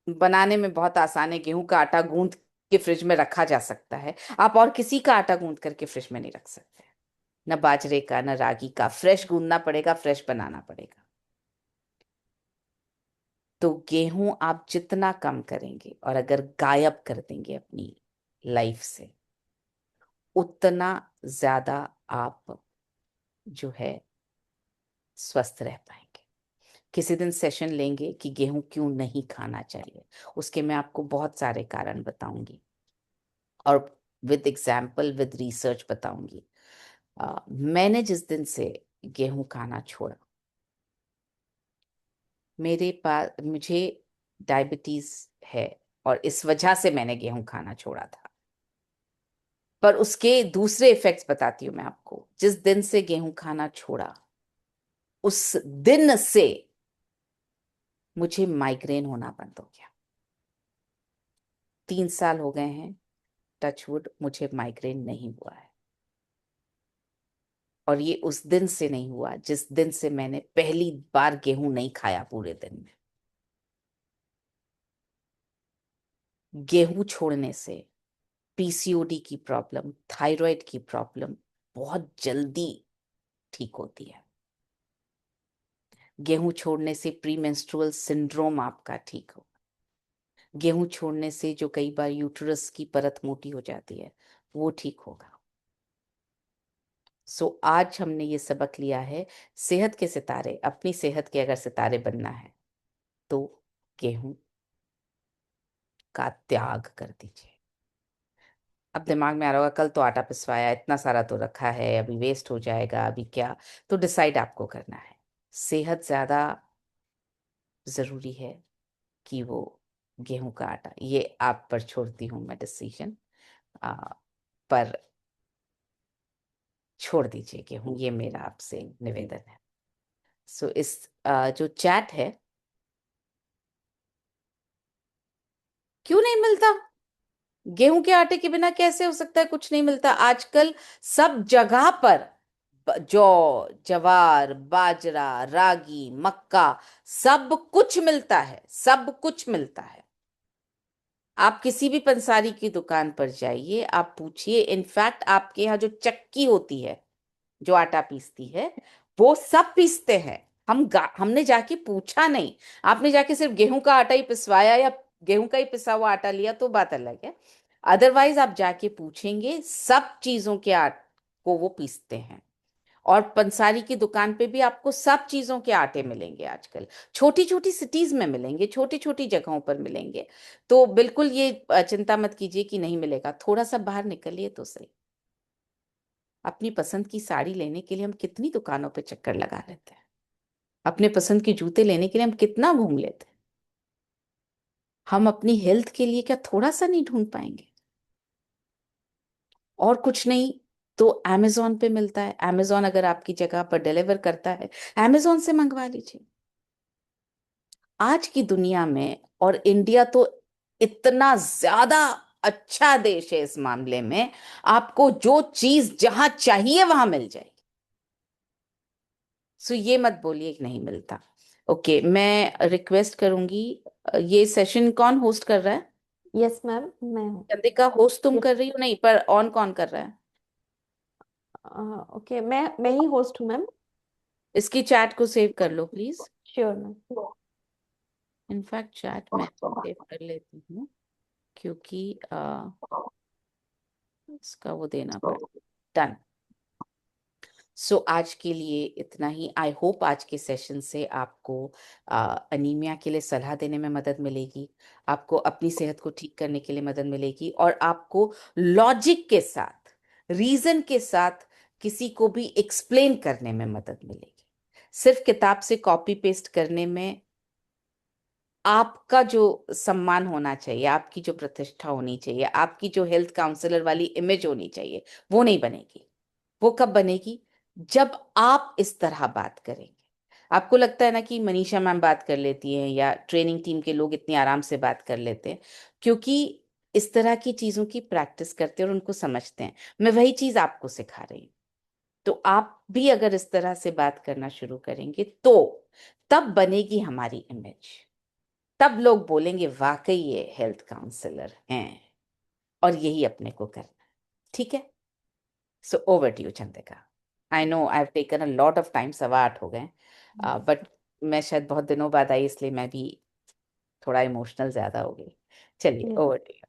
बनाने में बहुत आसान है। गेहूं का आटा गूंद के फ्रिज में रखा जा सकता है, आप और किसी का आटा गूंद करके फ्रिज में नहीं रख सकते, न बाजरे का न रागी का। फ्रेश गूंदना पड़ेगा, फ्रेश बनाना पड़ेगा। तो गेहूं आप जितना कम करेंगे और अगर गायब कर देंगे अपनी लाइफ से, उतना ज्यादा आप जो है स्वस्थ रह पाएंगे। किसी दिन सेशन लेंगे कि गेहूं क्यों नहीं खाना चाहिए, उसके मैं आपको बहुत सारे कारण बताऊंगी और विद एग्जाम्पल, विद रिसर्च बताऊंगी। मैंने जिस दिन से गेहूं खाना छोड़ा, मुझे डायबिटीज है और इस वजह से मैंने गेहूं खाना छोड़ा था। पर उसके दूसरे इफेक्ट्स बताती हूँ मैं आपको। जिस दिन से गेहूं खाना छोड़ा, उस दिन से मुझे माइग्रेन होना बंद हो गया। 3 साल हो गए हैं, टचवुड, मुझे माइग्रेन नहीं हुआ है। और ये उस दिन से नहीं हुआ जिस दिन से मैंने पहली बार गेहूं नहीं खाया पूरे दिन में। गेहूं छोड़ने से पीसीओडी की प्रॉब्लम, थायराइड की प्रॉब्लम बहुत जल्दी ठीक होती है। गेहूं छोड़ने से प्रीमेंस्ट्रुअल सिंड्रोम आपका ठीक हो। गेहूं छोड़ने से जो कई बार यूट्रस की परत मोटी हो जाती है, वो ठीक होगा। सो आज हमने ये सबक लिया है, सेहत के सितारे, अपनी सेहत के अगर सितारे बनना है तो गेहूं का त्याग कर दीजिए। अब दिमाग में आ रहा होगा कल तो आटा पिसवाया, इतना सारा तो रखा है, अभी वेस्ट हो जाएगा, अभी क्या। तो डिसाइड आपको करना है। सेहत ज्यादा जरूरी है कि वो गेहूं का आटा, ये आप पर छोड़ती हूँ मैं डिसीजन। पर छोड़ दीजिए गेहूं, ये मेरा आपसे निवेदन है। सो इस जो चैट है, क्यों नहीं मिलता? गेहूं के आटे के बिना कैसे हो सकता है? कुछ नहीं मिलता आजकल। सब जगह पर जौ, ज्वार, बाजरा, रागी, मक्का, सब कुछ मिलता है, सब कुछ मिलता है। आप किसी भी पंसारी की दुकान पर जाइए, आप पूछिए। इनफैक्ट आपके यहाँ जो चक्की होती है जो आटा पीसती है, वो सब पीसते हैं। हमने जाके पूछा नहीं। आपने जाके सिर्फ गेहूं का आटा ही पिसवाया या गेहूं का ही पिसा हुआ आटा लिया तो बात अलग है। अदरवाइज आप जाके पूछेंगे, सब चीजों के आटे को वो पीसते हैं। और पंसारी की दुकान पे भी आपको सब चीजों के आटे मिलेंगे आजकल। छोटी छोटी सिटीज में मिलेंगे, छोटी छोटी जगहों पर मिलेंगे। तो बिल्कुल ये चिंता मत कीजिए कि नहीं मिलेगा। थोड़ा सा बाहर निकलिए तो सही। अपनी पसंद की साड़ी लेने के लिए हम कितनी दुकानों पे चक्कर लगा लेते हैं। अपने पसंद के जूते लेने के लिए हम कितना घूम लेते हैं। हम अपनी हेल्थ के लिए क्या थोड़ा सा नहीं ढूंढ पाएंगे? और कुछ नहीं तो अमेजोन पे मिलता है। अमेजोन अगर आपकी जगह पर डिलीवर करता है, अमेजोन से मंगवा लीजिए। आज की दुनिया में, और इंडिया तो इतना ज्यादा अच्छा देश है इस मामले में, आपको जो चीज जहां चाहिए वहां मिल जाएगी। सो ये मत बोलिए कि नहीं मिलता। ओके, मैं रिक्वेस्ट करूंगी, ये सेशन कौन होस्ट कर रहा है? यस मैम, मैं हूँ। चंद्रिका, होस्ट तुम यस। कर रही हो? नहीं, पर ऑन कौन कर रहा है? ओके, मैं ही होस्ट हूँ मैम। इसकी चैट को सेव कर लो please. Sure ma'am. In fact chat मैं सेव कर लेती हूँ, क्योंकि इसका वो देना पड़ेगा। डन। सो आज के लिए इतना ही। आई होप आज के सेशन से आपको अनीमिया के लिए सलाह देने में मदद मिलेगी, आपको अपनी सेहत को ठीक करने के लिए मदद मिलेगी, और आपको लॉजिक के साथ, रीजन के साथ किसी को भी एक्सप्लेन करने में मदद मिलेगी। सिर्फ किताब से कॉपी पेस्ट करने में आपका जो सम्मान होना चाहिए, आपकी जो प्रतिष्ठा होनी चाहिए, आपकी जो हेल्थ काउंसलर वाली इमेज होनी चाहिए, वो नहीं बनेगी। वो कब बनेगी? जब आप इस तरह बात करेंगे। आपको लगता है ना कि मनीषा मैम बात कर लेती हैं या ट्रेनिंग टीम के लोग इतनी आराम से बात कर लेते हैं, क्योंकि इस तरह की चीजों की प्रैक्टिस करते हैं और उनको समझते हैं। मैं वही चीज आपको सिखा रही हूँ। तो आप भी अगर इस तरह से बात करना शुरू करेंगे तो तब बनेगी हमारी इमेज। तब लोग बोलेंगे वाकई ये हेल्थ काउंसलर हैं, और यही अपने को करना है। ठीक है? So over to you Chandrika. I know I have taken a lot of time, 8:15 हो गए, बट मैं शायद बहुत दिनों बाद आई, इसलिए मैं भी थोड़ा इमोशनल ज्यादा हो गई। चलिए, over to you.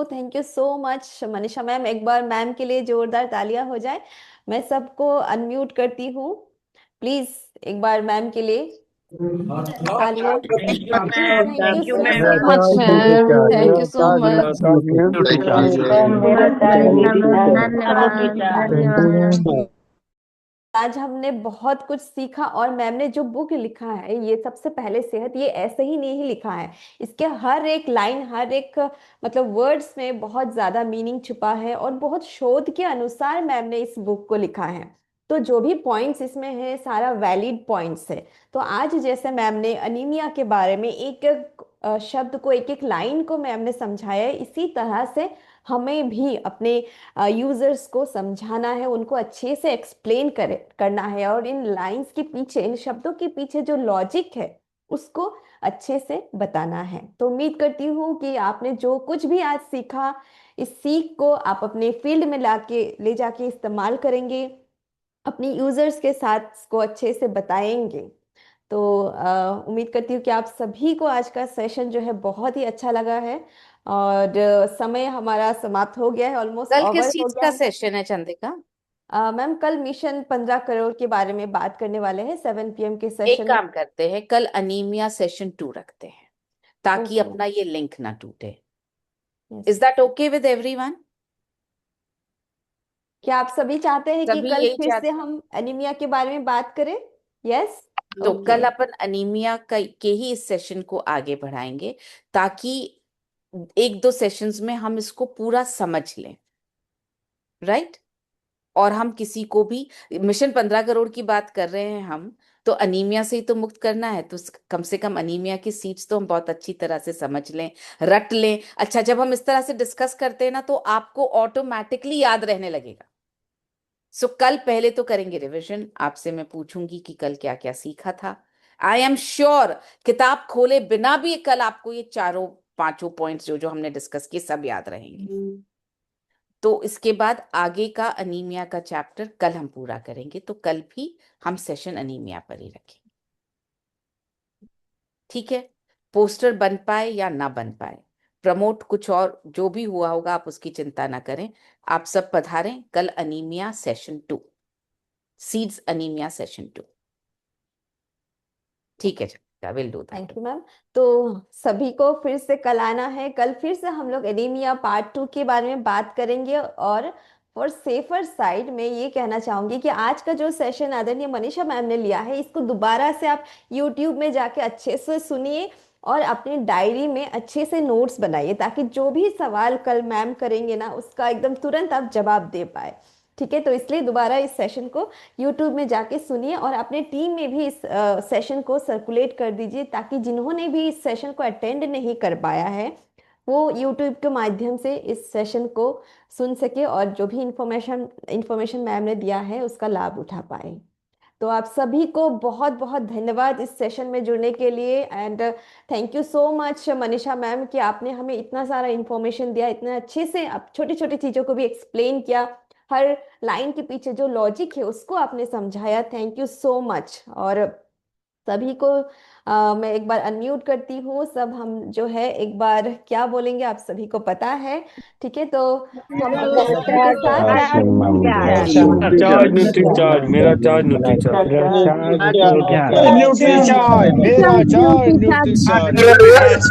Thank you so much Manisha ma'am. एक बार मैम के लिए जोरदार तालियां हो जाए। मैं सबको अनम्यूट करती हूँ, प्लीज एक बार मैम के लिए तालियां। Thank you Thank so you, much ma'am, thank you so much. धन्यवाद धन्यवाद। आज हमने बहुत कुछ सीखा, और मैम ने जो बुक लिखा है, ये सबसे पहले सेहत, ये ऐसे ही नहीं लिखा है। इसके हर एक लाइन, हर एक मतलब वर्ड्स में बहुत ज्यादा मीनिंग छुपा है, और बहुत शोध के अनुसार मैम ने इस बुक को लिखा है। तो जो भी पॉइंट्स इसमें है, सारा वैलिड पॉइंट्स है। तो आज जैसे मैम ने अनीमिया के बारे में एक एक शब्द को, एक एक लाइन को मैम ने समझाया है, इसी तरह से हमें भी अपने यूजर्स को समझाना है, उनको अच्छे से एक्सप्लेन करना है, और इन लाइंस के पीछे, इन शब्दों के पीछे जो लॉजिक है उसको अच्छे से बताना है। तो उम्मीद करती हूँ कि आपने जो कुछ भी आज सीखा, इस सीख को आप अपने फील्ड में ले जाके इस्तेमाल करेंगे, अपनी यूजर्स के साथ इसको अच्छे से बताएंगे। तो उम्मीद करती हूँ कि आप सभी को आज का सेशन जो है बहुत ही अच्छा लगा है, और समय हमारा समाप्त हो गया है, ऑलमोस्ट कल ओवर किस हो चीज गया का है। सेशन है चंद्रिका? मैम कल मिशन 15 करोड़ के बारे में बात करने वाले हैं 7 PM के एक सेशन में। काम करते हैं, कल अनीमिया सेशन 2 रखते हैं, ताकि ओके अपना ये लिंक ना टूटे। Yes. Is that okay with everyone? क्या आप सभी चाहते हैं कि सभी कल यही फिर चाहते से हम एनीमिया के बारे में बात करें? यस, तो ओके। कल अपन अनीमिया के ही इस सेशन को आगे बढ़ाएंगे, ताकि 1-2 सेशंस में हम इसको पूरा समझ लें, राइट। और हम किसी को भी, मिशन 15 करोड़ की बात कर रहे हैं हम, तो अनीमिया से ही तो मुक्त करना है, तो कम से कम अनीमिया की सीड्स तो हम बहुत अच्छी तरह से समझ लें, रट लें। अच्छा, जब हम इस तरह से डिस्कस करते हैं ना, तो आपको ऑटोमेटिकली याद रहने लगेगा। सो कल पहले तो करेंगे रिवीजन। आपसे मैं पूछूंगी कि कल क्या क्या सीखा था। आई एम श्योर किताब खोले बिना भी कल आपको ये 4-5 पॉइंट्स जो जो हमने डिस्कस किए सब याद रहेंगे। तो इसके बाद आगे का अनीमिया का चैप्टर कल हम पूरा करेंगे, तो कल भी हम सेशन अनीमिया पर ही रखेंगे, ठीक है। पोस्टर बन पाए या ना बन पाए, प्रमोट कुछ और जो भी हुआ होगा आप उसकी चिंता ना करें। आप सब पधारें कल anaemia session 2, seeds anaemia session 2, ठीक है। Will do that. Thank you ma'am. तो सभी को फिर से कल आना है। कल फिर से हम लोग एनीमिया पार्ट 2 के बारे में बात करेंगे। और फॉर सेफर साइड मैं ये कहना चाहूंगी कि आज का जो सेशन आदरणीय मनीषा मैम ने लिया है, इसको दोबारा से आप यूट्यूब में जाके अच्छे से सुनिए और अपनी डायरी में अच्छे से नोट्स बनाइए, ताकि जो भी सवाल कल मैम करेंगे ना, उसका एकदम तुरंत आप जवाब दे पाए, ठीक है। तो इसलिए दोबारा इस सेशन को यूट्यूब में जाके सुनिए और अपने टीम में भी इस सेशन को सर्कुलेट कर दीजिए, ताकि जिन्होंने भी इस सेशन को अटेंड नहीं कर पाया है वो यूट्यूब के माध्यम से इस सेशन को सुन सके और जो भी इंफॉर्मेशन मैम ने दिया है उसका लाभ उठा पाए। तो आप सभी को बहुत बहुत धन्यवाद इस सेशन में जुड़ने के लिए। And thank you so much Manisha ma'am कि आपने हमें इतना सारा इंफॉर्मेशन दिया, इतना अच्छे से आप छोटी छोटी चीज़ों को भी एक्सप्लेन किया, हर लाइन के पीछे जो लॉजिक है उसको आपने समझाया। Thank you so much. और सभी को मैं एक बार अनम्यूट करती हूँ। सब हम जो है एक बार क्या बोलेंगे आप सभी को पता है, ठीक है। तो हम लोग सभी के साथ न्यूट्री चार्ज, मेरा charge nutri charge, nutri charge, मेरा चार्ज न्यूट्री चार्ज।